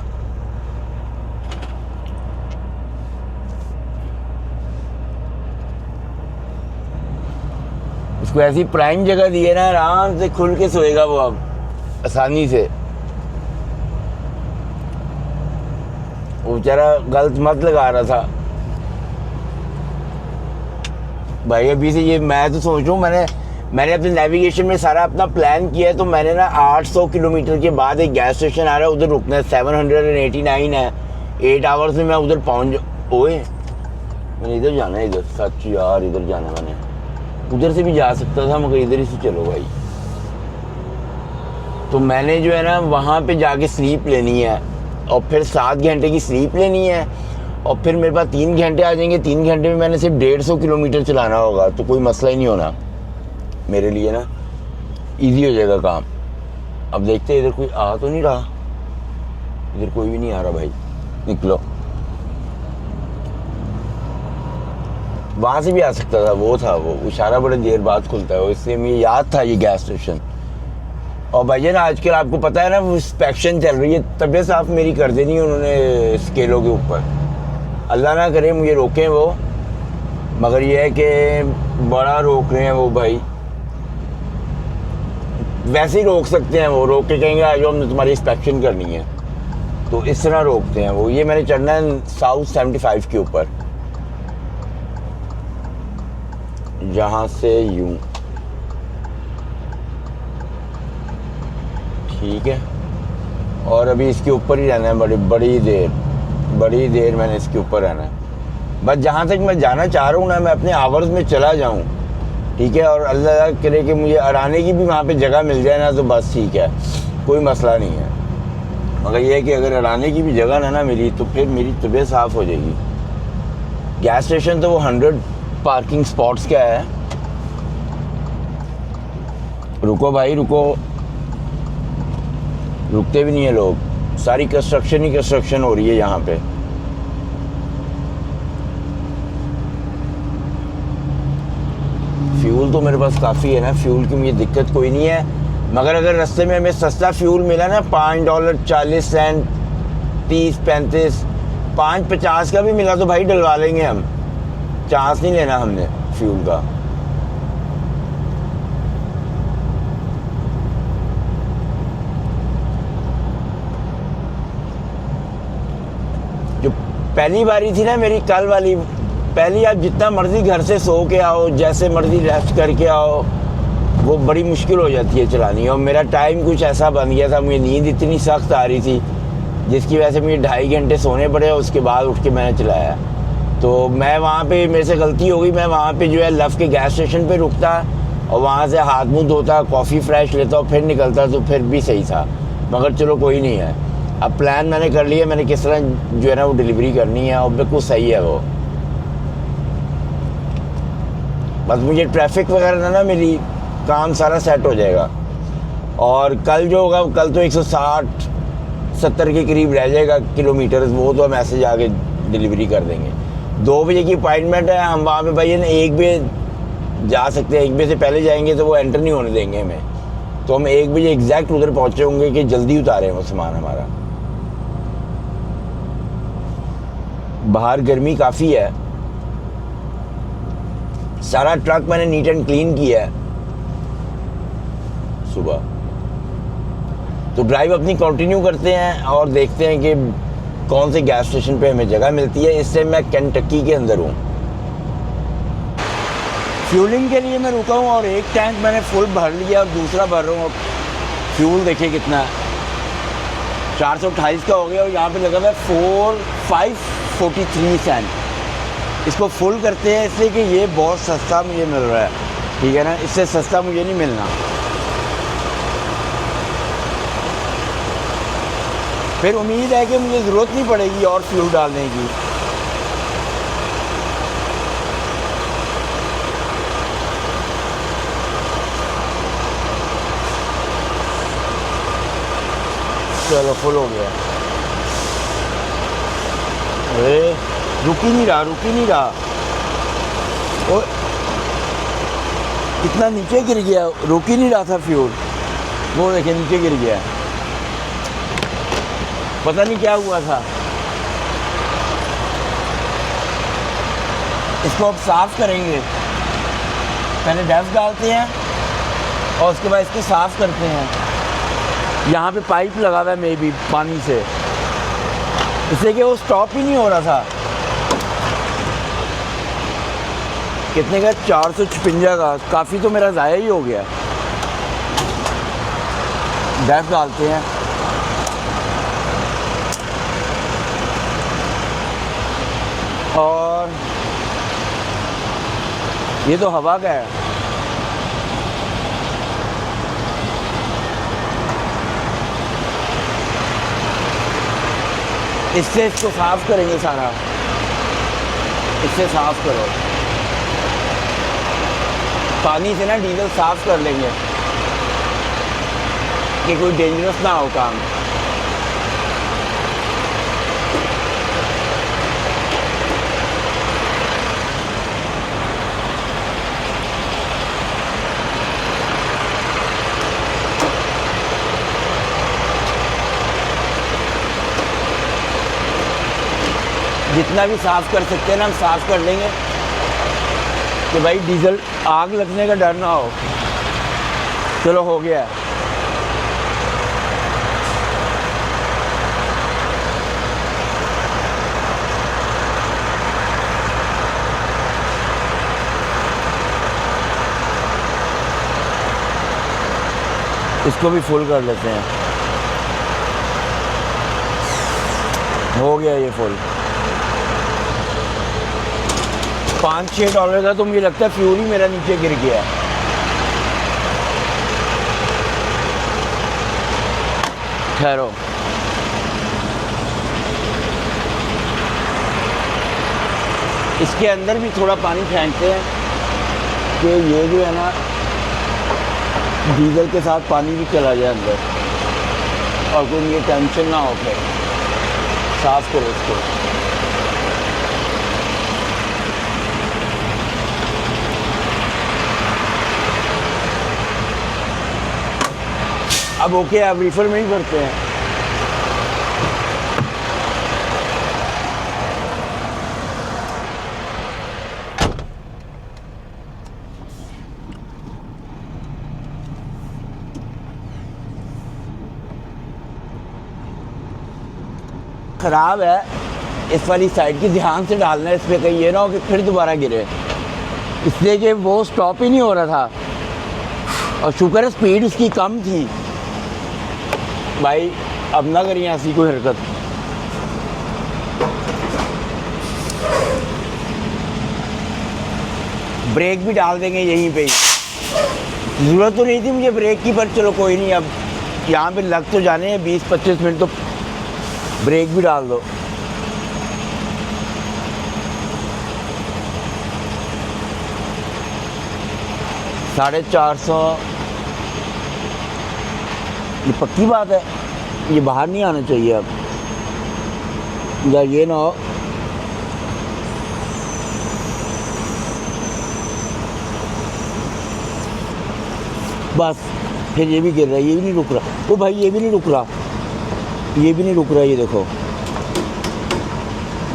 उसको ऐसी प्राइम जगह दी है ना, आराम से खुल के सोएगा वो अब आसानी से। वो बेचारा गलत मत लगा रहा था भाई। अभी से ये मैं तो सोच रहा हूँ, मैंने अपने नेविगेशन में सारा अपना प्लान किया है। तो मैंने ना 800 किलोमीटर के बाद एक गैस स्टेशन आ रहा है, उधर रुकना है। 789 है, 8 आवर्स में मैं उधर पहुँच। ओए मैंने इधर जाना है, इधर सच यार इधर जाना है। मैंने उधर से भी जा सकता था मगर इधर ही से चलो भाई। तो मैंने जो है ना वहाँ पे जाके स्लीप लेनी है और फिर 7 घंटे की स्लीप लेनी है और फिर मेरे पास 3 घंटे आ जाएंगे। 3 घंटे में मैंने सिर्फ 150 किलोमीटर चलाना होगा, तो कोई मसला ही नहीं होना मेरे लिए ना, इजी हो जाएगा काम। अब देखते हैं इधर कोई आ तो नहीं रहा, इधर कोई भी नहीं आ रहा भाई। निकलो, वहाँ से भी आ सकता था, वो था वो इशारा बड़े देर बाद खुलता है, इसलिए मुझे याद था ये गैस स्टेशन। और भैया ना आजकल आपको पता है ना वो इंस्पेक्शन चल रही है, तबीयत साफ मेरी कर देनी है उन्होंने स्केलों के ऊपर। अल्लाह ना करे मुझे रोकें वो, मगर ये है कि बड़ा रोक रहे हैं वो भाई। वैसे ही रोक सकते हैं वो, रोक के कहेंगे आ जाओ हमने तुम्हारी इंस्पेक्शन करनी है, तो इस तरह रोकते हैं वो। ये मैंने चढ़ना है साउथ 75 के ऊपर, जहाँ से यूं, ठीक है। और अभी इसके ऊपर ही रहना है बड़ी देर मैंने इसके ऊपर रहना है। बस जहाँ तक मैं जाना चाह रहा हूँ ना, मैं अपने आवर्स में चला जाऊँ, ठीक है। और अल्लाह करे कि मुझे अड़ाने की भी वहाँ पे जगह मिल जाए ना, तो बस ठीक है, कोई मसला नहीं है। मगर ये है कि अगर अड़ाने की भी जगह ना मिली तो फिर मेरी तबीयत साफ़ हो जाएगी। गैस स्टेशन तो वो 100 पार्किंग स्पॉट्स का है। रुको भाई रुको, रुकते भी नहीं है लोग, सारी कंस्ट्रक्शन ही कंस्ट्रक्शन हो रही है यहाँ पे। फ्यूल तो मेरे पास काफ़ी है ना, फ्यूल की मुझे दिक्कत कोई नहीं है। मगर अगर रास्ते में हमें सस्ता फ्यूल मिला ना, $5.40, 30-35, 5.50 का भी मिला तो भाई डलवा लेंगे हम, चांस नहीं लेना हमने फ्यूल का। जो पहली बारी थी ना मेरी कल वाली, पहली आप जितना मर्जी घर से सो के आओ, जैसे मर्जी रेस्ट करके आओ, वो बड़ी मुश्किल हो जाती है चलानी। और मेरा टाइम कुछ ऐसा बन गया था, मुझे नींद इतनी सख्त आ रही थी जिसकी वजह से मुझे 2.5 घंटे सोने पड़े, उसके बाद उठ के मैंने चलाया। तो मैं वहाँ पे मेरे से गलती हो गई, मैं वहाँ पे जो है लव के गैस स्टेशन पे रुकता और वहाँ से हाथ मुँह धोता, कॉफ़ी फ्रेश लेता और फिर निकलता, तो फिर भी सही था। मगर चलो कोई नहीं है, अब प्लान मैंने कर लिया, मैंने किस तरह जो है ना वो डिलीवरी करनी है और बिल्कुल सही है वो। बस मुझे ट्रैफिक वगैरह ना मिली, काम सारा सेट हो जाएगा। और कल जो होगा, कल तो 160-70 के करीब रह जाएगा किलोमीटर, वो तो हम ऐसे जाके डिलीवरी कर देंगे। 2 बजे की अपॉइंटमेंट है, हम वहाँ पे भाई ना 1 बजे जा सकते हैं। 1 बजे से पहले जाएंगे तो वो एंटर नहीं होने देंगे हमें, तो हम 1 बजे एग्जैक्ट उधर पहुँचे होंगे कि जल्दी उतारें वो सामान हमारा। बाहर गर्मी काफ़ी है, सारा ट्रक मैंने नीट एंड क्लीन किया है सुबह। तो ड्राइव अपनी कंटिन्यू करते हैं और देखते हैं कि कौन से गैस स्टेशन पे हमें जगह मिलती है। इससे मैं केंटकी के अंदर हूँ, फ्यूलिंग के लिए मैं रुका हूँ और एक टैंक मैंने फुल भर लिया और दूसरा भर रहा हूँ। फ्यूल देखिए कितना है, 428 का हो गया और यहाँ पे लगा हुआ है 543 सेंट। इसको फुल करते हैं इसलिए कि ये बहुत सस्ता मुझे मिल रहा है। ठीक है ना, इससे सस्ता मुझे नहीं मिलना। फिर उम्मीद है कि मुझे ज़रूरत नहीं पड़ेगी और फ्यूल डालने की। चलो फुल हो गया। अरे रुक ही नहीं रहा। और कितना नीचे गिर गया, रुक ही नहीं रहा था फ्यूल। वो देखिए नीचे गिर गया, पता नहीं क्या हुआ था। इसको अब साफ़ करेंगे। पहले डस्ट डालते हैं और उसके बाद इसको साफ़ करते हैं। यहाँ पे पाइप लगा हुआ है मे बी पानी से, इसलिए कि वो स्टॉप ही नहीं हो रहा था। कितने का? 456 का। काफ़ी तो मेरा ज़ाया ही हो गया। डस्ट डालते हैं। और ये तो हवा का है। इससे इसको साफ़ करेंगे सारा। इससे साफ़ करो, पानी से ना डीजल साफ़ कर लेंगे कि कोई डेंजरस ना हो काम। जितना भी साफ़ कर सकते हैं ना हम साफ़ कर लेंगे कि भाई डीजल आग लगने का डर ना हो। चलो हो गया। इसको भी फुल कर लेते हैं। हो गया ये फुल। $5-6 का तो मुझे लगता है फ्यूल ही मेरा नीचे गिर गया है। ठहरो, इसके अंदर भी थोड़ा पानी फेंकते हैं कि ये जो है ना डीजल के साथ पानी भी चला जाए अंदर और कोई ये टेंशन ना हो। फिर साफ़ करो इसको। अब ओके, अब रिफर में ही भरते हैं। ख़राब है, इस वाली साइड की ध्यान से डालना है। इस पर कहीं ये ना हो कि फिर दोबारा गिरे, इसलिए कि वो स्टॉप ही नहीं हो रहा था। और शुक्र है स्पीड उसकी कम थी। भाई अब ना करिए ऐसी कोई हरकत। ब्रेक भी डाल देंगे यहीं पे ही। ज़रूरत तो नहीं थी मुझे ब्रेक की, पर चलो कोई नहीं। अब यहाँ पे लग तो जाने हैं 20-25 मिनट, तो ब्रेक भी डाल दो। $450। ये पक्की बात है, ये बाहर नहीं आना चाहिए अब, या ये ना हो। बस फिर ये भी गिर रहा है, ये भी नहीं रुक रहा। ओ भाई ये भी नहीं रुक रहा, ये भी नहीं रुक रहा। ये देखो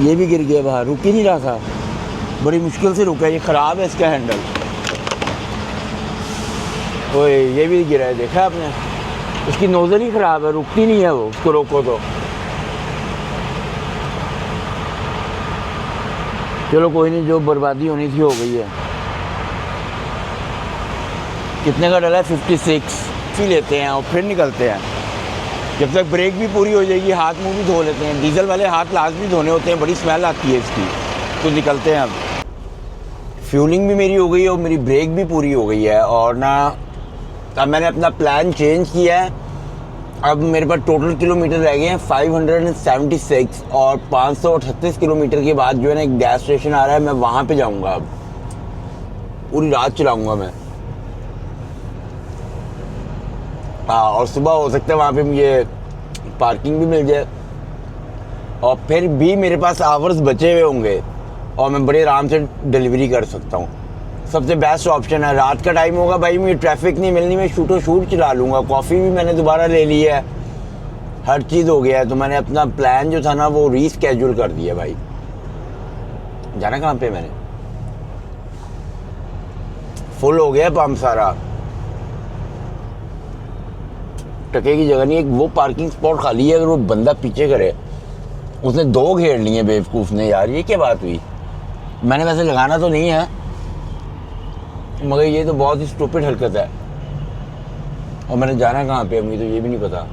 ये भी गिर गया बाहर, रुक ही नहीं रहा था। बड़ी मुश्किल से रुका है। ये ख़राब है इसका हैंडल। ओए ये भी गिरा है, देखा आपने? उसकी नोज़ल ही ख़राब है, रुकती नहीं है वो। उसको रोको तो। चलो कोई नहीं, जो बर्बादी होनी थी हो गई है। कितने का डला है? 56 ही लेते हैं और फिर निकलते हैं। जब तक ब्रेक भी पूरी हो जाएगी हाथ मुंह भी धो लेते हैं। डीजल वाले हाथ लाजमी धोने होते हैं, बड़ी स्मेल आती है इसकी। तो निकलते हैं अब। फ्यूलिंग भी मेरी हो गई है और मेरी ब्रेक भी पूरी हो गई है। और ना अब मैंने अपना प्लान चेंज किया है। अब मेरे पास टोटल किलोमीटर रह गए हैं 576 और 538 किलोमीटर के बाद जो है ना एक गैस स्टेशन आ रहा है, मैं वहाँ पे जाऊँगा। अब पूरी रात चलाऊँगा मैं। हाँ, और सुबह हो सकता है वहाँ पे मुझे पार्किंग भी मिल जाए और फिर भी मेरे पास आवर्स बचे हुए होंगे और मैं बड़े आराम से डिलीवरी कर सकता हूँ। सबसे बेस्ट ऑप्शन है। रात का टाइम होगा भाई, मुझे ट्रैफिक नहीं मिलनी, मैं शूट चला लूँगा। कॉफ़ी भी मैंने दोबारा ले ली है, हर चीज़ हो गया है। तो मैंने अपना प्लान जो था ना वो रीस्केड्यूल कर दिया भाई। जाना कहाँ पे मैंने, फुल हो गया पंप सारा, टके की जगह नहीं। एक वो पार्किंग स्पॉट खाली है, अगर वो बंदा पीछे करे। उसने 2 घेर लिए बेवकूफ़ ने यार, ये क्या बात हुई। मैंने वैसे लगाना तो नहीं है, मगर ये तो बहुत ही स्टूपिड हरकत है। और मैंने जाना कहाँ पे, मुझे तो ये भी नहीं पता।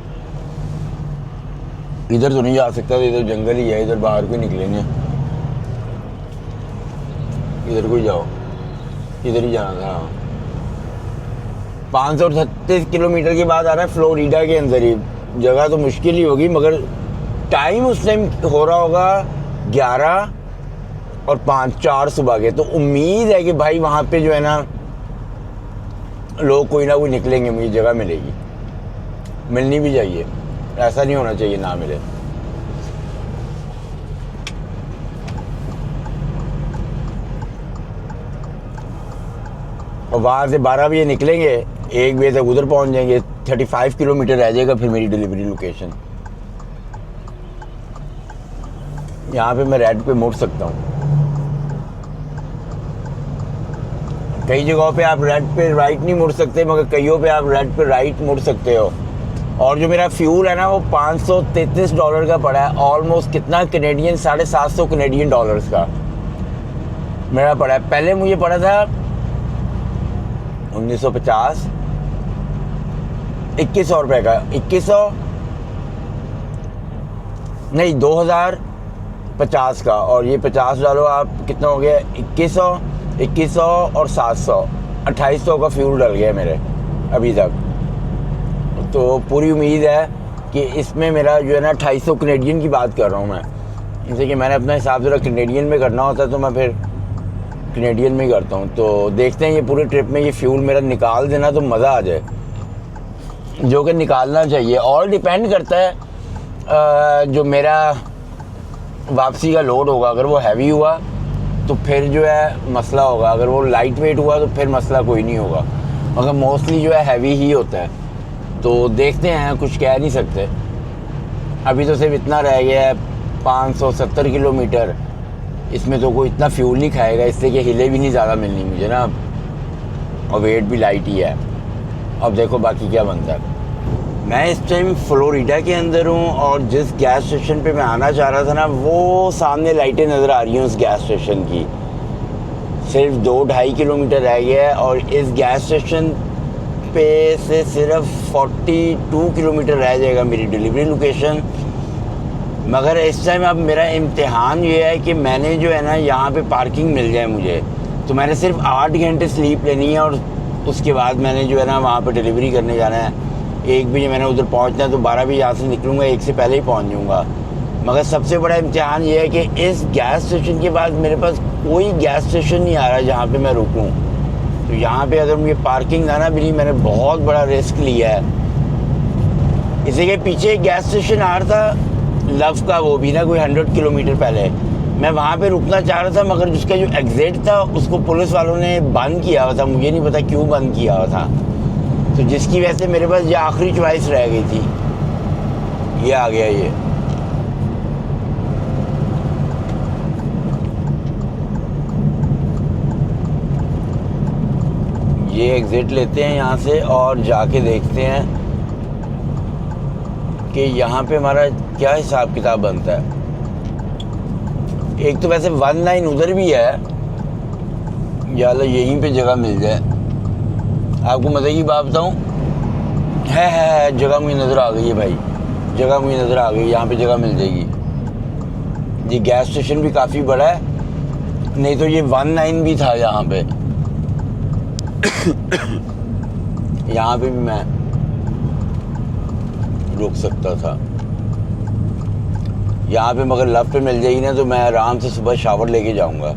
इधर तो नहीं जा सकता, तो इधर जंगल ही है, इधर बाहर को निकलेंगे। इधर को ही जाओ, इधर ही जाना था। 536 किलोमीटर के बाद आ रहा है फ्लोरिडा के अंदर ही। जगह तो मुश्किल ही होगी, मगर टाइम उस टाइम हो रहा होगा 11 और 5 4 सुबह के। तो उम्मीद है कि भाई वहाँ पे जो है ना लोग कोई ना कोई निकलेंगे, मुझे जगह मिलेगी, मिलनी भी चाहिए। ऐसा नहीं होना चाहिए ना मिले। और वहाँ से 12 बजे निकलेंगे, 1 बजे तक उधर पहुँच जाएंगे। 35 किलोमीटर रह जाएगा फिर मेरी डिलीवरी लोकेशन। यहाँ पे मैं रेड पे मुड़ सकता हूँ। कई जगहों पे आप रेड पे राइट नहीं मुड़ सकते, मगर कईयों पे आप रेड पे राइट मुड़ सकते हो। और जो मेरा फ्यूल है ना वो $533 का पड़ा है। ऑलमोस्ट कितना कनेडियन, 750 कनेडियन डॉलर्स का मेरा पड़ा है। पहले मुझे पड़ा था 1950, 2100 रुपये का। 2100 नहीं, 2050 का। और ये 50 डालो आप, कितना हो गया, 2100 और 700, 2800 का फ्यूल डल गया मेरे अभी तक। तो पूरी उम्मीद है कि इसमें मेरा जो है ना 2800 कनेडियन की बात कर रहा हूँ मैं, जैसे कि मैंने अपना हिसाब ज़रा कनेडियन में करना होता है तो मैं फिर कनेडियन में ही करता हूँ। तो देखते हैं ये पूरे ट्रिप में ये फ्यूल मेरा निकाल देना तो मज़ा आ जाए, जो कि निकालना चाहिए। और डिपेंड करता है जो मेरा वापसी का लोड होगा, अगर वो हैवी हुआ तो फिर जो है मसला होगा, अगर वो लाइट वेट हुआ तो फिर मसला कोई नहीं होगा, मगर मोस्टली जो है हैवी ही होता है। तो देखते हैं, कुछ कह नहीं सकते। अभी तो सिर्फ इतना रह गया है 570 किलोमीटर, इसमें तो कोई इतना फ्यूल नहीं खाएगा, इससे कि हिले भी नहीं ज़्यादा मिलनी मुझे ना, और वेट भी लाइट ही है। अब देखो बाकी क्या बनता है। मैं इस टाइम फ्लोरिडा के अंदर हूँ और जिस गैस स्टेशन पे मैं आना चाह रहा था ना, वो सामने लाइटें नज़र आ रही हैं उस गैस स्टेशन की। सिर्फ 2-2.5 किलोमीटर रह गया है और इस गैस स्टेशन पे से सिर्फ 42 किलोमीटर रह जाएगा मेरी डिलीवरी लोकेशन। मगर इस टाइम अब मेरा इम्तिहान ये है कि मैंने जो है ना यहाँ पे पार्किंग मिल जाए मुझे, तो मैंने सिर्फ 8 घंटे स्लीप लेनी है और उसके बाद मैंने जो है ना वहाँ पे डिलीवरी करने जाना है। 1 बजे मैंने उधर पहुँचना है, तो 12 बजे यहाँ से निकलूँगा, 1 से पहले ही पहुँच जाऊँगा। मगर सबसे बड़ा इम्तिहान ये है कि इस गैस स्टेशन के बाद मेरे पास कोई गैस स्टेशन नहीं आ रहा जहाँ पे मैं रुकूँ। तो यहाँ पे अगर मुझे पार्किंग ना मिली, मैंने बहुत बड़ा रिस्क लिया है। इसी के पीछे एक गैस स्टेशन आ रहा था लव का, वो भी ना कोई 100 किलोमीटर पहले। मैं वहाँ पे रुकना चाह रहा था, मगर उसका जो एग्ज़िट था उसको पुलिस वालों ने बंद किया हुआ था, मुझे नहीं पता क्यों बंद किया हुआ था। तो जिसकी वजह से मेरे पास ये आखिरी चॉइस रह गई थी। ये आ गया ये एग्ज़िट लेते हैं यहाँ से और जाके देखते हैं कि यहाँ पे हमारा क्या हिसाब किताब बनता है। एक तो वैसे 1 लाइन उधर भी है, या यहीं पे जगह मिल जाए। आपको मज़े की बात बताऊँ, है जगह मुझे नज़र आ गई है भाई, जगह मुझे नज़र आ गई, यहाँ पे जगह मिल जाएगी। ये गैस स्टेशन भी काफ़ी बड़ा है नहीं तो ये 19 भी था यहाँ पे। यहाँ पे भी मैं रुक सकता था यहाँ पे, मगर लेफ्ट पे मिल जाएगी ना तो मैं आराम से सुबह शावर लेके जाऊंगा।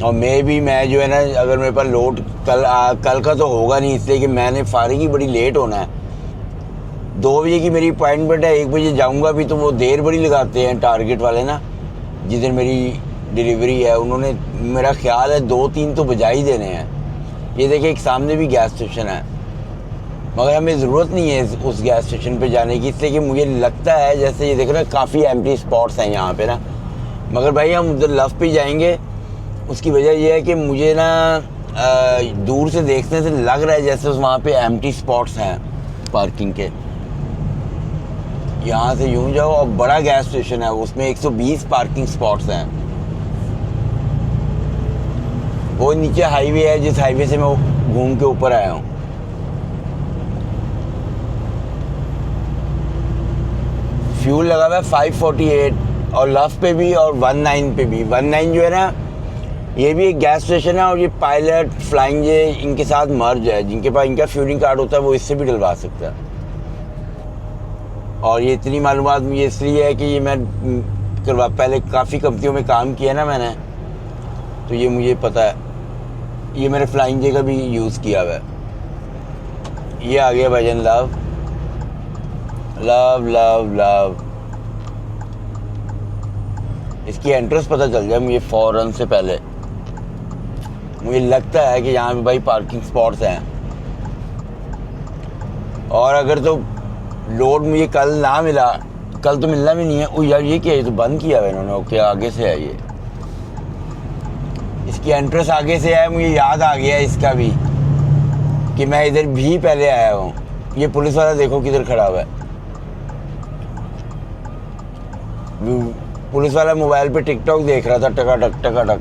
और मैं जो है ना, अगर मेरे पास लोड कल का तो होगा नहीं, इसलिए कि मैंने फारिग ही बड़ी लेट होना है। 2 बजे की मेरी अपॉइंटमेंट है, 1 बजे जाऊंगा भी तो वो देर बड़ी लगाते हैं टारगेट वाले ना। जिस दिन मेरी डिलीवरी है उन्होंने, मेरा ख्याल है 2-3 तो बजा ही देने हैं। ये देखिए एक सामने भी गैस स्टेशन है, मगर हमें ज़रूरत नहीं है उस गैस स्टेशन पे जाने की, इसलिए कि मुझे लगता है जैसे ये देख रहे हैं काफ़ी एम्प्टी स्पॉट्स हैं यहाँ पे ना। मगर भाई हम उधर लेफ्ट पे जाएंगे, उसकी वजह यह है कि मुझे ना दूर से देखने से लग रहा है जैसे वहाँ पे एम्प्टी स्पॉट्स हैं पार्किंग के। यहाँ से यूँ जाओ और बड़ा गैस स्टेशन है, उसमें 120 पार्किंग स्पॉट्स हैं। वो नीचे हाईवे है, जिस हाईवे से मैं घूम के ऊपर आया हूँ। फ्यूल लगा हुआ है 548 और लेफ्ट पे भी और 19 पे भी। 19 जो है ना, ये भी एक गैस स्टेशन है और ये पायलट फ्लाइंग जे इनके साथ मर्ज है। जिनके पास इनका फ्यूलिंग कार्ड होता है वो इससे भी डलवा सकता है। और ये इतनी मालूमात मुझे इसलिए है कि ये मैं पहले काफ़ी कंपनियों में काम किया ना मैंने, तो ये मुझे पता है। ये मैंने फ्लाइंग जे का भी यूज़ किया हुआ है। ये आ गया भाईजान लव लव लव लव। इसकी एंट्रेंस पता चल जाए मुझे फ़ौरन से पहले। मुझे लगता है कि यहाँ पे भाई पार्किंग स्पॉट्स हैं। और अगर तो लोड मुझे कल ना मिला, कल तो मिलना भी नहीं है। ओ यार ये क्या है, तो बंद किया है इन्होंने। ओके आगे से है ये, इसकी एंट्रेंस आगे से है। मुझे याद आ गया इसका भी कि मैं इधर भी पहले आया हूँ। ये पुलिस वाला देखो किधर खड़ा हुआ है। पुलिस वाला मोबाइल पे टिकटॉक देख रहा था, टकाटक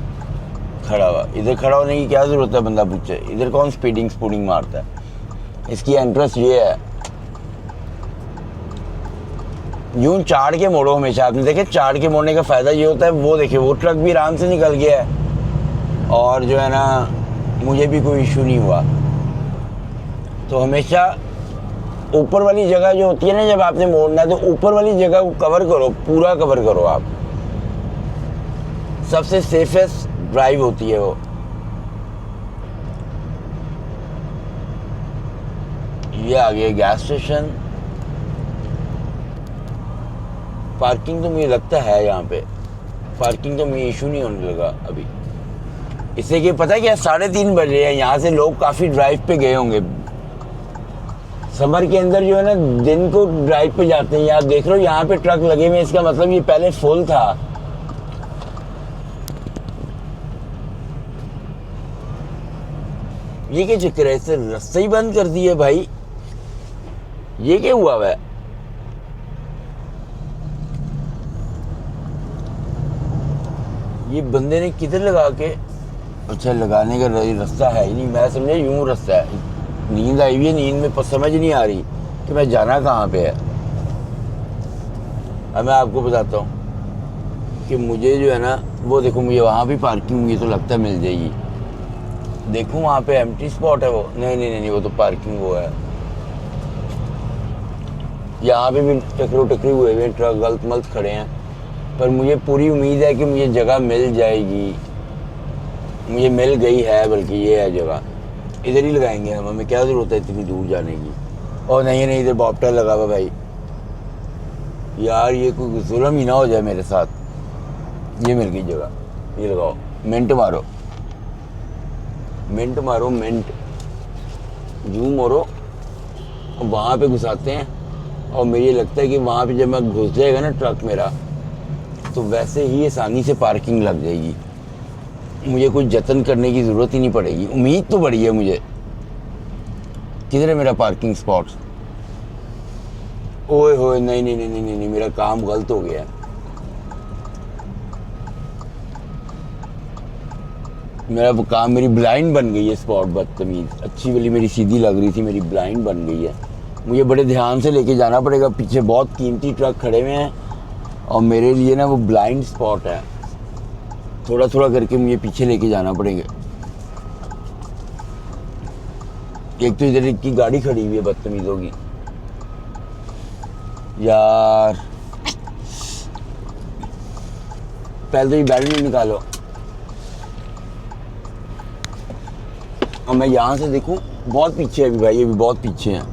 खड़ा हुआ। इधर खड़ा होने की क्या ज़रूरत है, बंदा पूछे। इधर कौन स्पूडिंग मारता है। इसकी एंट्रेंस ये है। यूं चाड़ के मोड़ो हमेशा। आपने देखे चाड़ के मोड़ने का फ़ायदा ये होता है, वो देखिए वो ट्रक भी आराम से निकल गया है और जो है ना मुझे भी कोई इशू नहीं हुआ। तो हमेशा ऊपर वाली जगह जो होती है ना, जब आपने मोड़ना है तो ऊपर वाली जगह को कवर करो, पूरा कवर करो आप। सबसे सेफेस्ट ड्राइव होती है वो। ये आ गया गैस स्टेशन। पार्किंग तो मुझे लगता है यहाँ पे पार्किंग तो मुझे इशू नहीं होने लगा अभी। इससे कि पता है क्या, 3:30 बज रहे हैं। यहाँ से लोग काफ़ी ड्राइव पे गए होंगे। समर के अंदर जो है ना दिन को ड्राइव पे जाते हैं। यार देख रहे हो यहाँ पे ट्रक लगे हुए हैं, इसका मतलब ये पहले फुल था। ये क्या चक्कर है, इससे रास्ता ही बंद कर दिया भाई। ये क्या हुआ है। ये बंदे ने किधर लगा के, अच्छा लगाने का रास्ता है ही नहीं। मैं समझा यूं रास्ता है। नींद आई हुई है, नींद में समझ नहीं आ रही कि मैं जाना कहाँ पे है। अब मैं आपको बताता हूँ कि मुझे जो है ना, वो देखो मुझे वहाँ भी पार्किंग मुझे तो लगता है मिल जाएगी। देखूँ वहाँ पे एम्प्टी स्पॉट है वो। नहीं वो तो पार्किंग वो है। यहाँ पे भी टकरी हुए हैं ट्रक, गलत मलत खड़े हैं। पर मुझे पूरी उम्मीद है कि मुझे जगह मिल जाएगी। मुझे मिल गई है, बल्कि ये है जगह। इधर ही लगाएंगे हम, हमें क्या ज़रूरत है इतनी दूर जाने की। और नहीं इधर बॉप्टर लगा हुआ भाई। यार ये कोई जुल्म ही ना हो जाए मेरे साथ। ये मिल गई जगह, ये लगाओ। मिनट मारो मिनट जूम मारो। वहाँ पे घुसाते हैं और मुझे लगता है कि वहाँ पे जब मैं घुस जाएगा ना ट्रक मेरा, तो वैसे ही आसानी से पार्किंग लग जाएगी। मुझे कुछ जतन करने की ज़रूरत ही नहीं पड़ेगी। उम्मीद तो बड़ी है मुझे। किधर है मेरा पार्किंग स्पॉट। ओए होए नहीं, मेरा काम गलत हो गया। मेरा काम, मेरी ब्लाइंड बन गई है स्पॉट। बदतमीज, अच्छी वाली मेरी सीधी लग रही थी, मेरी ब्लाइंड बन गई है। मुझे बड़े ध्यान से लेके जाना पड़ेगा। पीछे बहुत कीमती ट्रक खड़े हुए हैं और मेरे लिए ना वो ब्लाइंड स्पॉट है। थोड़ा थोड़ा करके मुझे पीछे लेके जाना पड़ेगा। एक तो इधर की गाड़ी खड़ी हुई है बदतमीजों की यार। पहले तो ये बैटरी निकालो और मैं यहाँ से देखूं, बहुत पीछे है अभी भाई, अभी बहुत पीछे हैं।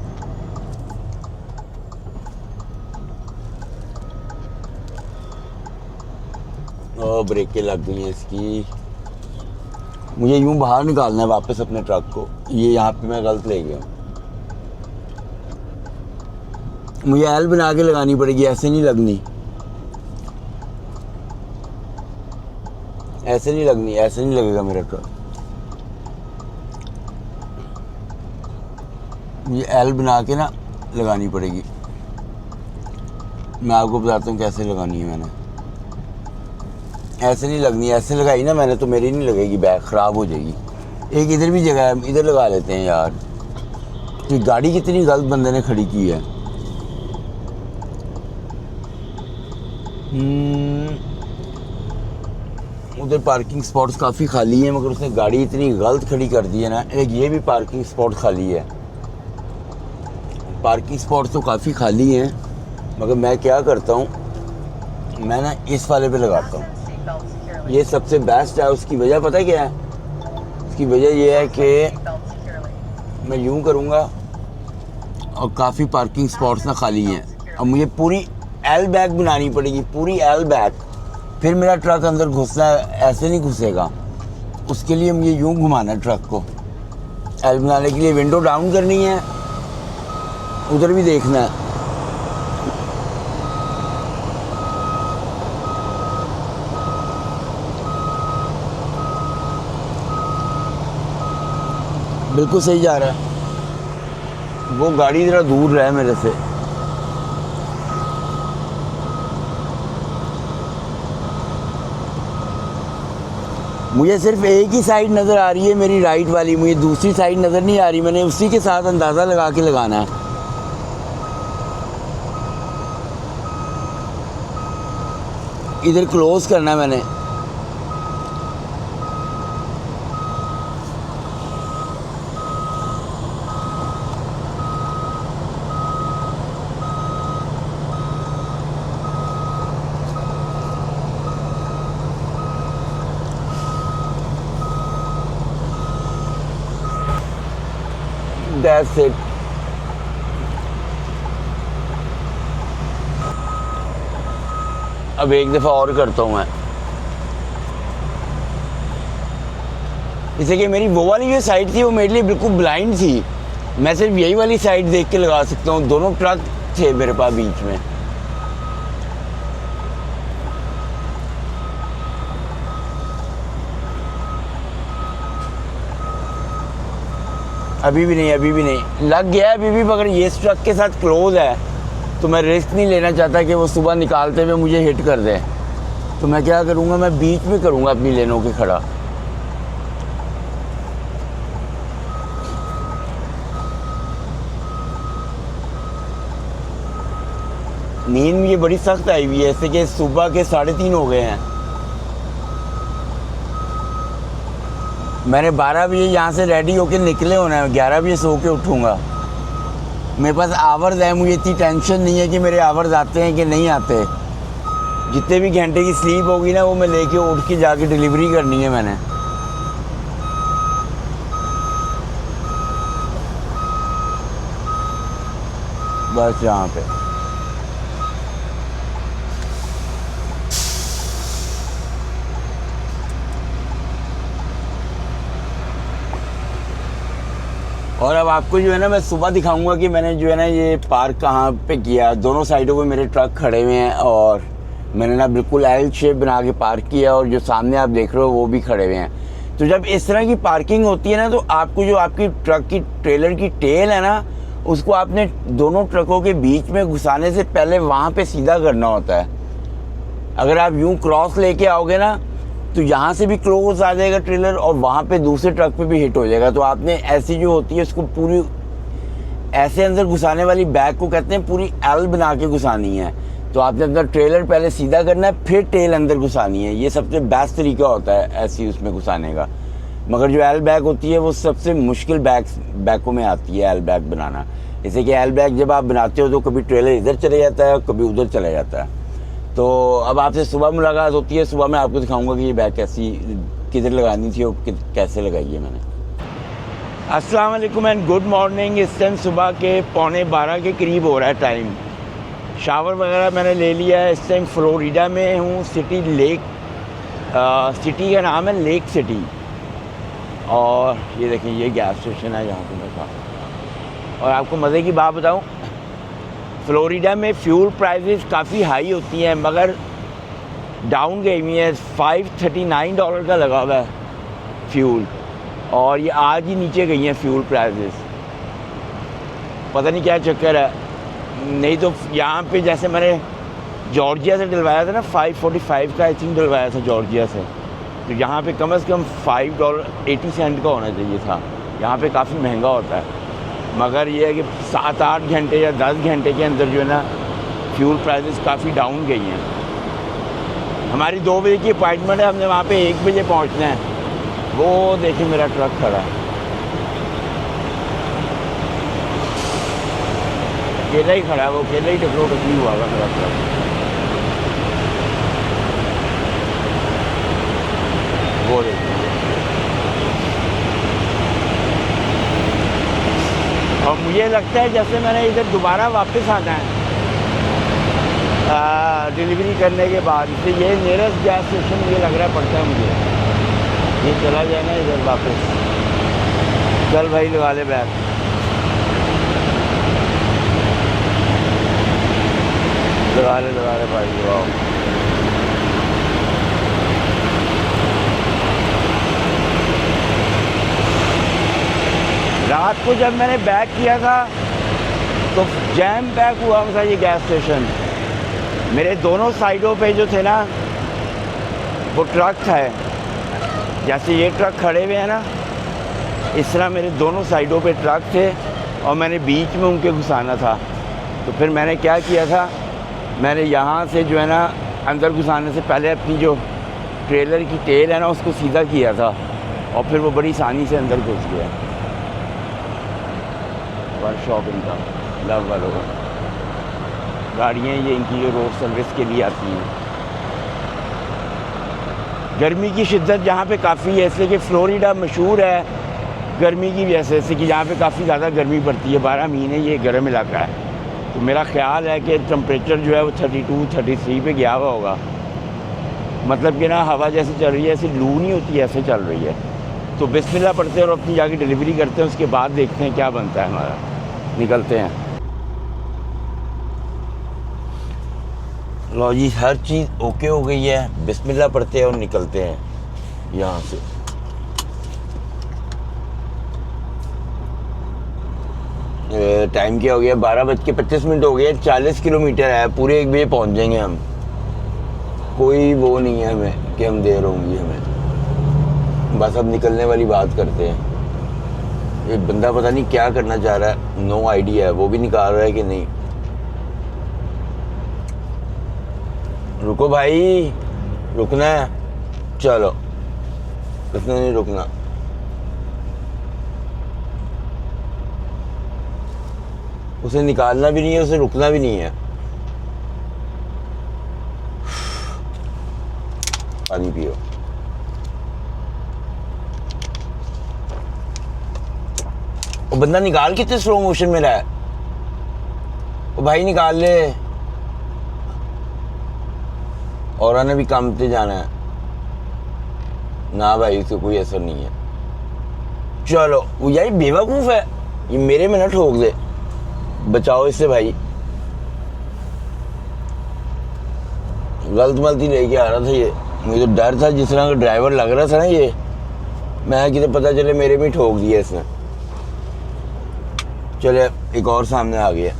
ओ ब्रेकें लग गई हैं इसकी। मुझे यूं बाहर निकालना है वापस अपने ट्रक को। ये यहाँ पे मैं गलत ले गया। मुझे एल बना के लगानी पड़ेगी, ऐसे नहीं लगनी, ऐसे नहीं लगनी, ऐसे नहीं लगेगा मेरा ट्रक। मुझे एल बना के ना लगानी पड़ेगी। मैं आपको बताता हूँ कैसे लगानी है मैंने। ऐसे नहीं लगनी, ऐसे लगाई ना मैंने तो मेरी नहीं लगेगी, बैग ख़राब हो जाएगी। एक इधर भी जगह है, इधर लगा लेते हैं यार। तो गाड़ी कितनी गलत बंदे ने खड़ी की है। उधर पार्किंग स्पॉट्स काफ़ी खाली हैं, मगर उसने गाड़ी इतनी गलत खड़ी कर दी है ना। एक ये भी पार्किंग स्पॉट खाली है। पार्किंग स्पॉट्स तो काफ़ी खाली हैं, मगर मैं क्या करता हूँ, मैं ना इस वाले पे लगाता हूँ। ये सबसे बेस्ट है। उसकी वजह पता है क्या है? उसकी वजह ये है कि मैं यूं करूँगा और काफ़ी पार्किंग स्पॉट्स ना खाली हैं। अब मुझे पूरी एल बैग बनानी पड़ेगी, पूरी एल बैग। फिर मेरा ट्रक अंदर घुसना है, ऐसे नहीं घुसेगा। उसके लिए मुझे यूं घुमाना है ट्रक को। एल बनाने के लिए विंडो डाउन करनी है, उधर भी देखना है। बिल्कुल सही जा रहा है। वो गाड़ी ज़रा दूर रहे मेरे से। मुझे सिर्फ एक ही साइड नज़र आ रही है, मेरी राइट वाली। मुझे दूसरी साइड नज़र नहीं आ रही। मैंने उसी के साथ अंदाज़ा लगा के लगाना है। इधर क्लोज करना है मैंने। That's it. अब एक दफ़ा और करता हूँ मैं। जैसे कि मेरी वो वाली जो साइड थी वो मेरे लिए बिल्कुल ब्लाइंड थी। मैं सिर्फ यही वाली साइड देख के लगा सकता हूँ। दोनों ट्रक थे मेरे पास बीच में। अभी भी नहीं, अभी भी नहीं लग गया है। अभी भी मगर ये इस ट्रक के साथ क्लोज है, तो मैं रिस्क नहीं लेना चाहता कि वो सुबह निकालते हुए मुझे हिट कर दे। तो मैं क्या करूँगा, मैं बीच में करूँगा अपनी लेनों के खड़ा। नींद मुझे बड़ी सख्त आई हुई है, ऐसे कि सुबह के 3:30 हो गए हैं। मैंने 12 बजे यहाँ से रेडी होके निकले होना है, 11 बजे सो के उठूँगा। मेरे पास आवर्स है, मुझे इतनी टेंशन नहीं है कि मेरे आवर्स आते हैं कि नहीं आते। जितने भी घंटे की स्लीप होगी ना, वो मैं लेके उठ के जाके डिलीवरी करनी है मैंने। बस यहाँ पे और अब आपको जो है ना मैं सुबह दिखाऊंगा कि मैंने जो है ना ये पार्क कहाँ पे किया। दोनों साइडों पे मेरे ट्रक खड़े हुए हैं और मैंने ना बिल्कुल एल शेप बना के पार्क किया, और जो सामने आप देख रहे हो वो भी खड़े हुए हैं। तो जब इस तरह की पार्किंग होती है ना, तो आपको जो आपकी ट्रक की ट्रेलर की टेल है ना, उसको आपने दोनों ट्रकों के बीच में घुसाने से पहले वहाँ पर सीधा करना होता है। अगर आप यूँ क्रॉस लेके आओगे ना, तो यहाँ से भी क्लोज आ जाएगा ट्रेलर और वहाँ पे दूसरे ट्रक पे भी हिट हो जाएगा। तो आपने ऐसी जो होती है उसको पूरी ऐसे अंदर घुसाने वाली बैग को कहते हैं पूरी एल बना के घुसानी है, तो आपने अपना ट्रेलर पहले सीधा करना है, फिर टेल अंदर घुसानी है। ये सबसे बेस्ट तरीका होता है ऐसी उसमें घुसाने का। मगर जो एल बैग होती है वो सबसे मुश्किल बैकों में आती है एल बैग बनाना। जैसे कि एल बैग जब आप बनाते हो तो कभी ट्रेलर इधर चले जाता है और कभी उधर चला जाता है। तो अब आपसे सुबह मुलाकात होती है, सुबह मैं आपको दिखाऊंगा कि ये बैग कैसी किधर लगानी थी और कैसे लगाई है मैंने। अस्सलाम वालेकुम एंड गुड मॉर्निंग। इस टाइम सुबह के 11:15 के करीब हो रहा है टाइम। शावर वगैरह मैंने ले लिया है। इस टाइम फ्लोरिडा में हूँ। सिटी का नाम है लेक सिटी। और ये देखिए ये गैस स्टेशन है जहाँ पे मैं था। और आपको मज़े की बात बताऊँ, फ्लोरिडा में फ्यूल प्राइसेस काफ़ी हाई होती हैं मगर डाउन गई हुई है। $539 का लगा हुआ है फ्यूल, और ये आज ही नीचे गई हैं फ्यूल प्राइसेस। पता नहीं क्या चक्कर है। नहीं तो यहाँ पे जैसे मैंने जॉर्जिया से डलवाया था ना, $545 का आई थिंक डलवाया था जॉर्जिया से, तो यहाँ पे कम से कम $5.80 का होना चाहिए था। यहाँ पे काफ़ी महंगा होता है। मगर ये है कि 7-8 घंटे या 10 घंटे के अंदर जो है ना फ्यूल प्राइसेस काफ़ी डाउन गई हैं। हमारी 2 बजे की अपॉइंटमेंट है, हमने वहाँ पे 1 बजे पहुँचना है। वो देखिए मेरा ट्रक खड़ा है, अकेला ही खड़ा है, वो अकेला ही टकरी हुआ होगा मेरा ट्रक। वो देखिए, और मुझे लगता है जैसे मैंने इधर दोबारा वापस आना है डिलीवरी करने के बाद। इससे ये नियरेस्ट गैस स्टेशन मुझे लग रहा पड़ता है मुझे। ये चला जाए ना इधर वापस। चल भाई लगा ले बैग। लगा ले भाई लगाओ। रात को जब मैंने बैक किया था तो जैम पैक हुआ था ये गैस स्टेशन। मेरे दोनों साइडों पे जो थे ना वो ट्रक है, जैसे ये ट्रक खड़े हुए हैं ना, इस तरह मेरे दोनों साइडों पे ट्रक थे और मैंने बीच में उनके घुसाना था। तो फिर मैंने क्या किया था, मैंने यहाँ से जो है ना अंदर घुसाने से पहले अपनी जो ट्रेलर की टेल है ना उसको सीधा किया था और फिर वो बड़ी आसानी से अंदर घुस गया। वर्कशॉप इनका लव वालों का गाड़ियाँ ये इनकी जो रोड सर्विस के लिए आती हैं। गर्मी की शिद्दत यहाँ पे काफ़ी है, इसलिए कि फ्लोरिडा मशहूर है गर्मी की वजह से कि यहाँ पे काफ़ी ज़्यादा गर्मी पड़ती है। 12 महीने ये गर्म इलाका है। तो मेरा ख्याल है कि टेम्परेचर जो है वो 32-33 पे गया हुआ होगा। मतलब कि ना हवा जैसे चल रही है, ऐसी लू नहीं होती, ऐसे चल रही है। तो बिस्मिल्लाह पढ़ते हैं और अपनी जाके डिलीवरी करते हैं, उसके बाद देखते हैं क्या बनता है हमारा। निकलते हैं। लो जी, हर चीज़ ओके हो गई है। बिस्मिल्लाह पढ़ते हैं और निकलते हैं यहाँ से। टाइम क्या हो गया, 12:25 हो गए। 40 किलोमीटर है, पूरे 1 बजे पहुँच जाएंगे हम। कोई वो नहीं है हमें कि हम देर होंगी हमें। बस अब निकलने वाली बात करते हैं। एक बंदा पता नहीं क्या करना चाह रहा है, नो आइडिया है, वो भी निकाल रहा है कि नहीं। रुको भाई, रुकना है, चलो उसने नहीं रुकना। उसे निकालना भी नहीं है, उसे रुकना भी नहीं है। पानी पियो। वो बंदा निकाल कितने स्लो मोशन में रहा है। वो भाई निकाल ले, और ने भी काम पे जाना है ना भाई, इससे कोई असर नहीं है। चलो वो यार बेवकूफ़ है, ये मेरे में ना ठोक दे। बचाओ इससे भाई। गलत मलती लेके आ रहा था ये, मुझे तो डर था जिस तरह का ड्राइवर लग रहा था ना ये, मैं कितने पता चले मेरे में ठोक दिया इसने। चले एक और सामने आ गया।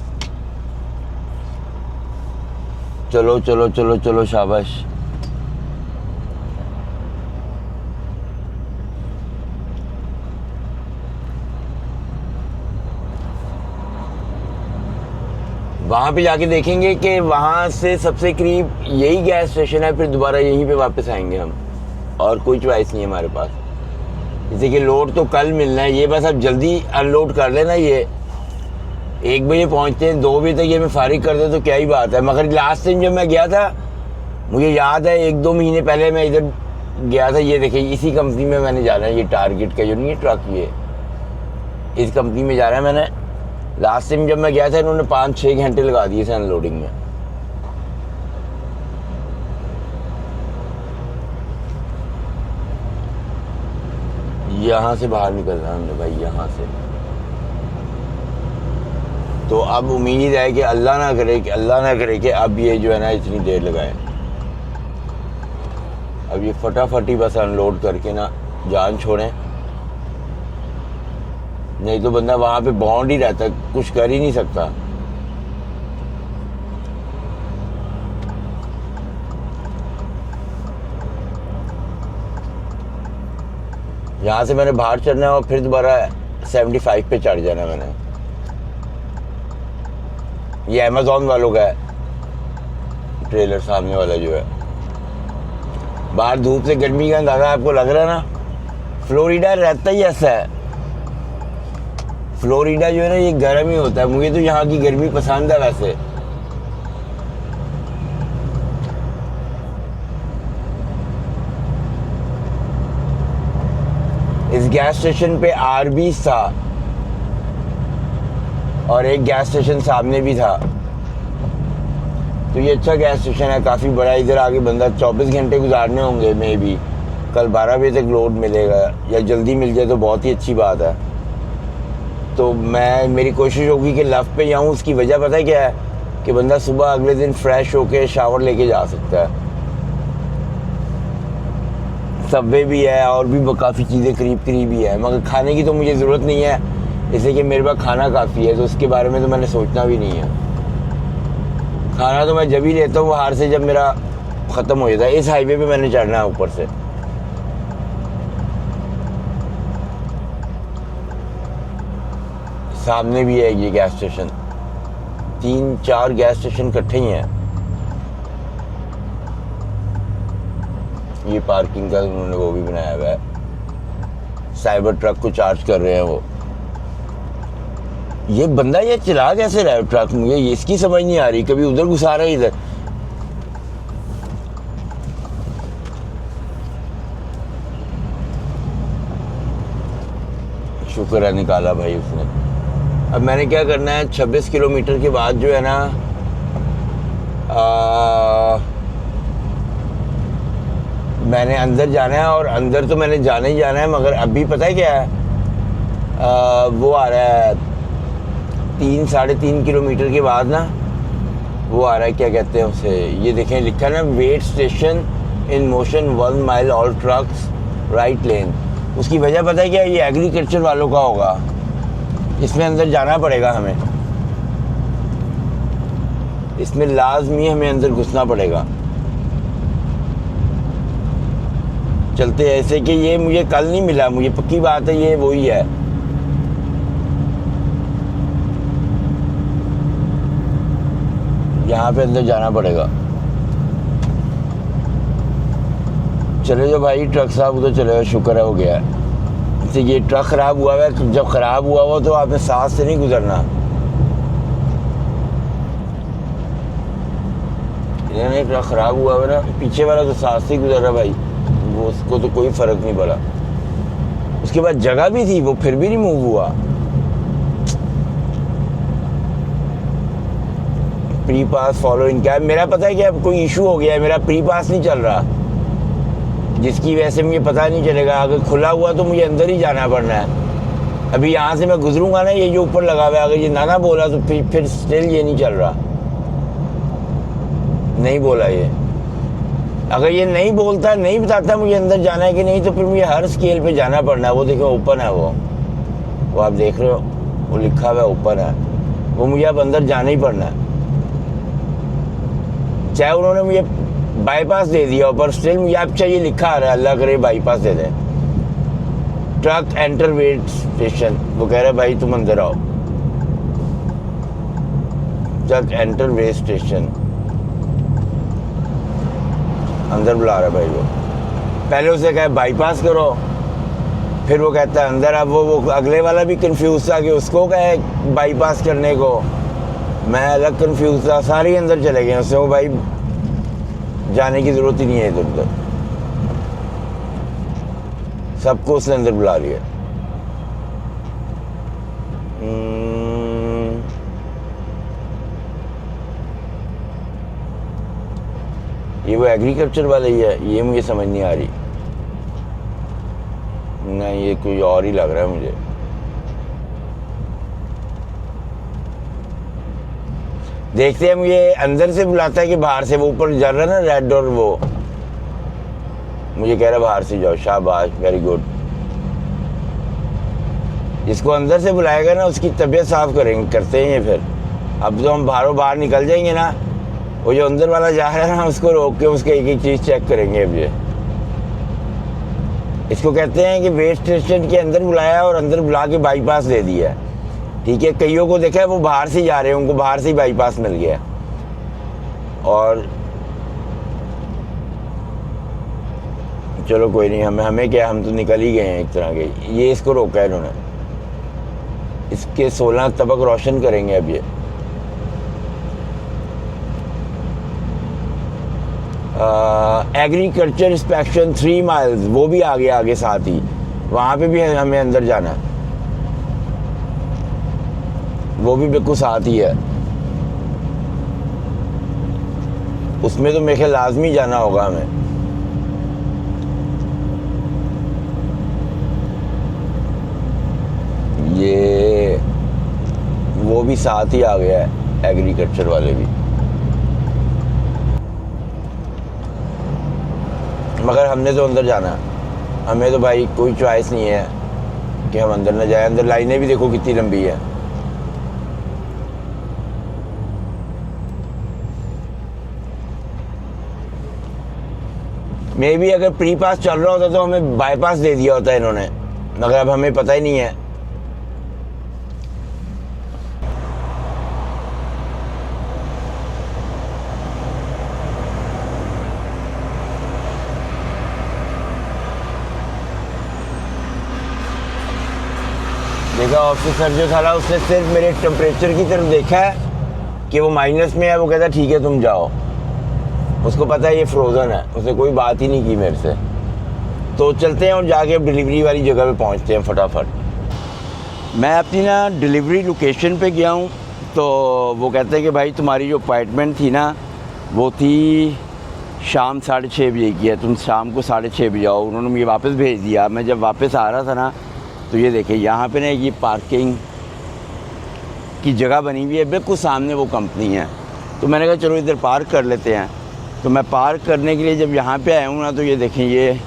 चलो चलो चलो चलो, शाबाश। वहाँ पे जाके देखेंगे कि वहाँ से सबसे करीब यही गैस स्टेशन है, फिर दोबारा यहीं पे वापस आएंगे हम, और कोई चॉइस नहीं है हमारे पास। जैसे कि लोड तो कल मिलना है, ये बस अब जल्दी अनलोड कर लेना। ये 1 बजे पहुँचते हैं, 2 बजे तक ये मैं फारिग कर दे तो क्या ही बात है। मगर लास्ट टाइम जब मैं गया था, मुझे याद है 1-2 महीने पहले मैं इधर गया था। ये देखिए इसी कंपनी में मैंने जाना है, ये टारगेट का जो नहीं है ट्रक, ये इस कंपनी में जा रहा है मैंने। लास्ट टाइम जब मैं गया था इन्होंने 5-6 घंटे लगा दिए थे अनलोडिंग में। यहाँ से बाहर निकलना है हमने भाई, यहाँ से। तो अब उम्मीद है कि अल्लाह ना करे कि अब ये जो है ना इतनी देर लगाए। अब ये फटाफटी बस अनलोड करके ना जान छोड़ें, नहीं तो बंदा वहाँ पे बॉन्ड ही रहता, कुछ कर ही नहीं सकता। यहाँ से मैंने बाहर चढ़ना है और फिर दोबारा 75 पे चढ़ जाना है मैंने। ये अमेज़ॉन वालों का है ट्रेलर, सामने वाला जो है। बाहर धूप से गर्मी का अंदाजा आपको लग रहा है ना। फ्लोरिडा रहता ही ऐसा है, फ्लोरिडा जो है ना ये गर्म ही होता है। मुझे तो यहाँ की गर्मी पसंद है वैसे। इस गैस स्टेशन पे आरबीज था और एक गैस स्टेशन सामने भी था, तो ये अच्छा गैस स्टेशन है, काफ़ी बड़ा। इधर आगे बंदा 24 घंटे गुजारने होंगे मे बी। कल 12 बजे तक लोड मिलेगा, या जल्दी मिल जाए तो बहुत ही अच्छी बात है। तो मेरी कोशिश होगी कि लफ पे जाऊँ। उसकी वजह पता है क्या है, कि बंदा सुबह अगले दिन फ्रेश होके शावर लेके जा सकता है। सबवे भी है और भी काफ़ी चीज़ें करीब ही है, मगर खाने की तो मुझे ज़रूरत नहीं है, इसलिए कि मेरे पास खाना काफ़ी है, तो उसके बारे में तो मैंने सोचना भी नहीं है। खाना तो मैं जब ही लेता हूँ बाहर से, जब मेरा ख़त्म हो जाता है। इस हाईवे पे मैंने चढ़ना है ऊपर से। सामने भी है ये गैस स्टेशन, 3-4 गैस स्टेशन इकट्ठे ही हैं। ये पार्किंग का उन्होंने वो भी बनाया हुआ है, साइबर ट्रक को चार्ज कर रहे हैं वो। ये बंदा ये चला कैसे रहा है ट्रक, मुझे इसकी समझ नहीं आ रही। कभी उधर घुसा रहा है, इधर। शुक्र है निकाला भाई उसने। अब मैंने क्या करना है, 26 किलोमीटर के बाद जो है ना मैंने अंदर जाना है, और अंदर तो मैंने जाना ही जाना है। मगर अभी पता है क्या है, वो आ रहा है 3-3.5 किलोमीटर के बाद ना, वो आ रहा है, क्या कहते हैं उसे, ये देखें लिखा है ना, weigh station in motion 1 mile all trucks right lane. उसकी वजह पता है क्या, ये एग्रीकल्चर वालों का होगा। इसमें अंदर जाना पड़ेगा हमें, इसमें लाजमी हमें अंदर घुसना पड़ेगा। चलते हैं ऐसे कि ये मुझे कल नहीं मिला, मुझे पक्की बात है ये वही है। यहाँ पे अंदर जाना पड़ेगा। चले जाओ भाई, ट्रक साहब उधर चले जाओ, शुक्र है हो गया है। तो ये ट्रक ख़राब हुआ है, जब ख़राब हुआ हो तो आपने साथ से नहीं गुजरना। नहीं, ट्रक ख़राब हुआ है ना, पीछे वाला तो साथ से ही गुजर रहा भाई, वो उसको तो कोई फ़र्क नहीं पड़ा। उसके बाद जगह भी थी, वो फिर भी नहीं मूव हुआ। प्री पास फॉलो इन क्या, मेरा पता है कि अब कोई इशू हो गया है, मेरा प्री पास नहीं चल रहा, जिसकी वजह से मुझे पता नहीं चलेगा। अगर खुला हुआ तो मुझे अंदर ही जाना पड़ना है। अभी यहाँ से मैं गुजरूंगा ना, ये जो ऊपर लगा हुआ है, अगर ये ना बोला तो फिर स्टिल ये नहीं चल रहा, नहीं बोला ये। अगर ये नहीं बोलता, नहीं बताता मुझे अंदर जाना है कि नहीं, तो फिर मुझे हर स्केल पे जाना पड़ना है। वो देखो ओपन है, वो आप देख रहे हो, वो लिखा हुआ है ओपन है, वो मुझे अब अंदर जाना ही पड़ना है। चाहे उन्होंने मुझे बाईपास दे दिया हो, पर स्टिल मुझे अब चाहिए लिखा आ रहा है, अल्लाह करे बाईपास दे दें। ट्रक एंटर वेट स्टेशन, वो कह रहा है भाई तुम अंदर आओ। जस्ट एंटर वे स्टेशन। अंदर बुला रहा है भाई वो। पहले उसे कहा बाईपास करो, फिर वो कहता है अंदर। अब वो अगले वाला भी कंफ्यूज था कि उसको कहे बाईपास करने को, मैं अलग कंफ्यूज था। सारे अंदर चले गए। उससे वो भाई जाने की ज़रूरत ही नहीं है इधर उधर, सबको उसने अंदर बुला लिया। ये वो एग्रीकल्चर वाले ही है, ये मुझे समझ नहीं आ रही। नहीं, ये कोई और ही लग रहा है मुझे। देखते हैं, मुझे अंदर से बुलाता है कि बाहर से। वो ऊपर जल रहा है ना रेड, और वो मुझे कह रहा है बाहर से जाओ। शाबाश, वेरी गुड। जिसको अंदर से बुलाएगा ना उसकी तबीयत साफ करते हैं ये। फिर अब तो हम बाहर निकल जाएंगे ना, वो जो अंदर वाला जा रहा है ना उसको रोक के उसके एक एक चीज़ चेक करेंगे। अब ये इसको कहते हैं कि वे स्टेशन के अंदर बुलाया और अंदर बुला के बाईपास दे दिया। ठीक है, कईयों को देखा है वो बाहर से जा रहे हैं, उनको बाहर से ही बाईपास मिल गया। और चलो कोई नहीं, हमें क्या, हम तो निकल ही गए हैं एक तरह के। ये इसको रोका है इन्होंने। इसके 16 तबक रोशन करेंगे अब ये। एग्रीकल्चर इंस्पेक्शन 3 माइल्स, वो भी आ गया आगे साथ ही। वहाँ पे भी हमें अंदर जाना है, वो भी बिल्कुल साथ ही है। उसमें तो मेरे ख्याल लाजमी जाना होगा हमें। ये वो भी साथ ही आ गया है, एग्रीकल्चर वाले भी। मगर हमने तो अंदर जाना, हमें तो भाई कोई चॉइस नहीं है कि हम अंदर न जाए। अंदर लाइनें भी देखो कितनी लंबी है। मे भी अगर प्री पास चल रहा होता तो हमें बाईपास दे दिया होता है इन्होंने, मगर अब हमें पता ही नहीं है। देखा ऑफिसर जो था उसने सिर्फ मेरे टेम्परेचर की तरफ देखा है कि वो माइनस में है। वो कहता ठीक है तुम जाओ, उसको पता है ये फ्रोज़न है। उसने कोई बात ही नहीं की मेरे से। तो चलते हैं और जाके अब डिलीवरी वाली जगह पे पहुंचते हैं फटाफट। मैं अपनी ना डिलीवरी लोकेशन पे गया हूँ, तो वो कहते हैं कि भाई तुम्हारी जो अपॉइंटमेंट थी ना वो थी शाम 6:30 बजे की है, तुम शाम को 6:30 बजे आओ। उन्होंने मुझे वापस भेज दिया। मैं जब वापस आ रहा था ना तो ये देखिए यहाँ पे ना ये पार्किंग की जगह बनी हुई है, बिल्कुल सामने वो कंपनी है। तो मैंने कहा चलो इधर पार्क कर लेते हैं। तो मैं पार्क करने के लिए जब यहाँ पे आया हूँ ना तो ये देखें, ये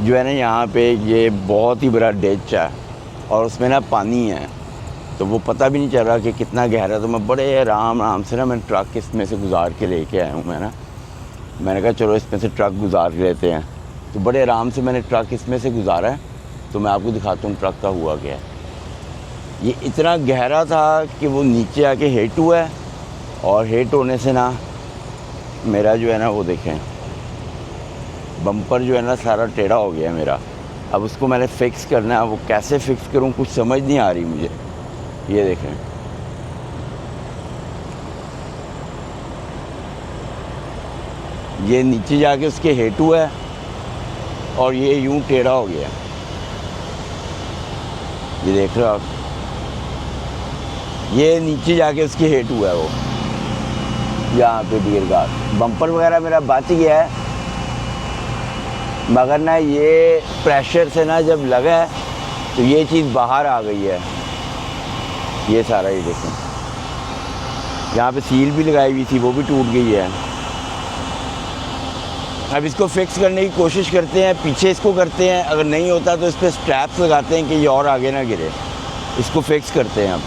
जो है ना यहाँ पे ये बहुत ही बड़ा डिच है और उसमें ना पानी है, तो वो पता भी नहीं चल रहा कि कितना गहरा। तो मैं बड़े आराम से ना मैं ट्रक इसमें से गुजार के लेके आया हूँ। मैंने कहा चलो इसमें से ट्रक गुजार लेते हैं। तो बड़े आराम से मैंने ट्रक इसमें से गुजारा है। तो मैं आपको दिखाता हूँ ट्रक का हुआ क्या है। ये इतना गहरा था कि वो नीचे आके हिट हुआ है, और हिट होने से ना मेरा जो है ना वो देखें बम्पर जो है ना सारा टेढ़ा हो गया मेरा। अब उसको मैंने फ़िक्स करना है। वो कैसे फ़िक्स करूँ कुछ समझ नहीं आ रही मुझे। ये देखें, ये नीचे जाके उसके हिट हुआ है और ये यूं टेढ़ा हो गया। ये देख रहे हो आप, ये नीचे जाके उसकी हिट हुआ है वो यहाँ पे डियर गार्ड। बम्पर वगैरह मेरा बच गया है, मगर ना ये प्रेशर से ना जब लगा है तो ये चीज़ बाहर आ गई है। ये सारा ये देखें, यहाँ पे सील भी लगाई हुई थी वो भी टूट गई है। अब इसको फिक्स करने की कोशिश करते हैं, पीछे इसको करते हैं। अगर नहीं होता तो इस पर स्ट्रैप्स लगाते हैं कि ये और आगे ना गिरे। इसको फिक्स करते हैं। अब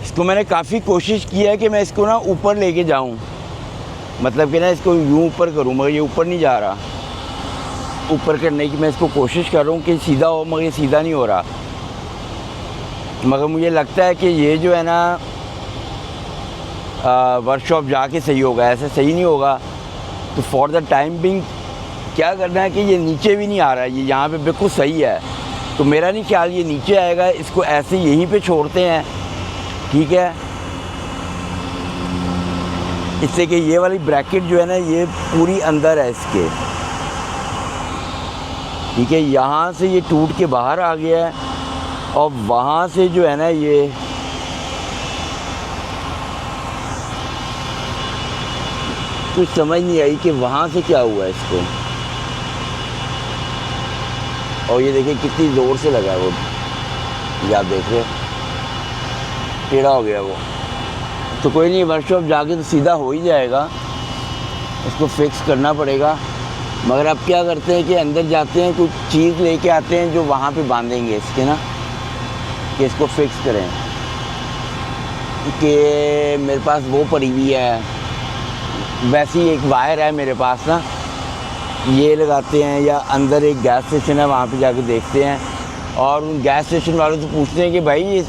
इसको मैंने काफ़ी कोशिश की है कि मैं इसको ना ऊपर लेके जाऊं, मतलब कि ना इसको यूं ऊपर करूं, मगर ये ऊपर नहीं जा रहा। ऊपर करने की मैं इसको कोशिश कर रहा हूं कि सीधा हो, मगर ये सीधा नहीं हो रहा। मगर मुझे लगता है कि ये जो है ना वर्कशॉप जाके सही होगा, ऐसे सही नहीं होगा। तो फॉर द टाइम बिंग क्या करना है कि ये नीचे भी नहीं आ रहा है, ये यहाँ पे बिल्कुल सही है। तो मेरा नहीं ख्याल ये नीचे आएगा, इसको ऐसे यहीं पे छोड़ते हैं, ठीक है। इससे कि ये वाली ब्रैकेट जो है ना ये पूरी अंदर है इसके, ठीक है। यहाँ से ये टूट के बाहर आ गया है और वहाँ से जो है ना ये कुछ समझ नहीं आई कि वहाँ से क्या हुआ है इसको। और ये देखिए कितनी ज़ोर से लगा है वो, ये आप देख रहे हो टेढ़ा हो गया वो। तो कोई नहीं, वर्कशॉप जाके तो सीधा हो ही जाएगा, इसको फिक्स करना पड़ेगा। मगर अब क्या करते हैं कि अंदर जाते हैं, कुछ चीज़ लेके आते हैं जो वहाँ पे बांधेंगे इसके ना, कि इसको फिक्स करें। कि मेरे पास वो पड़ी हुई है, वैसी एक वायर है मेरे पास ना, ये लगाते हैं। या अंदर एक गैस स्टेशन है, वहाँ पे जाके देखते हैं और उन गैस स्टेशन वालों से पूछते हैं कि भाई ये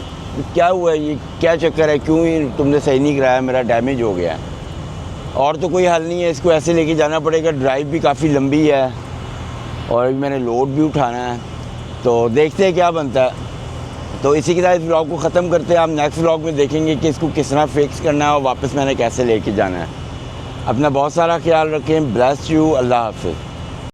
क्या हुआ है, ये क्या चक्कर है, क्यों ये तुमने सही नहीं कराया, मेरा डैमेज हो गया है। और तो कोई हल नहीं है, इसको ऐसे लेके जाना पड़ेगा। ड्राइव भी काफ़ी लंबी है और अभी मैंने लोड भी उठाना है, तो देखते हैं क्या बनता है। तो इसी के साथ इस व्लॉग को ख़त्म करते हैं। आप नेक्स्ट व्लॉग में देखेंगे कि इसको किस तरह फिक्स करना है और वापस मैंने कैसे लेके जाना है। अपना बहुत सारा ख्याल रखें। Bless you. अल्लाह हाफ़िज़।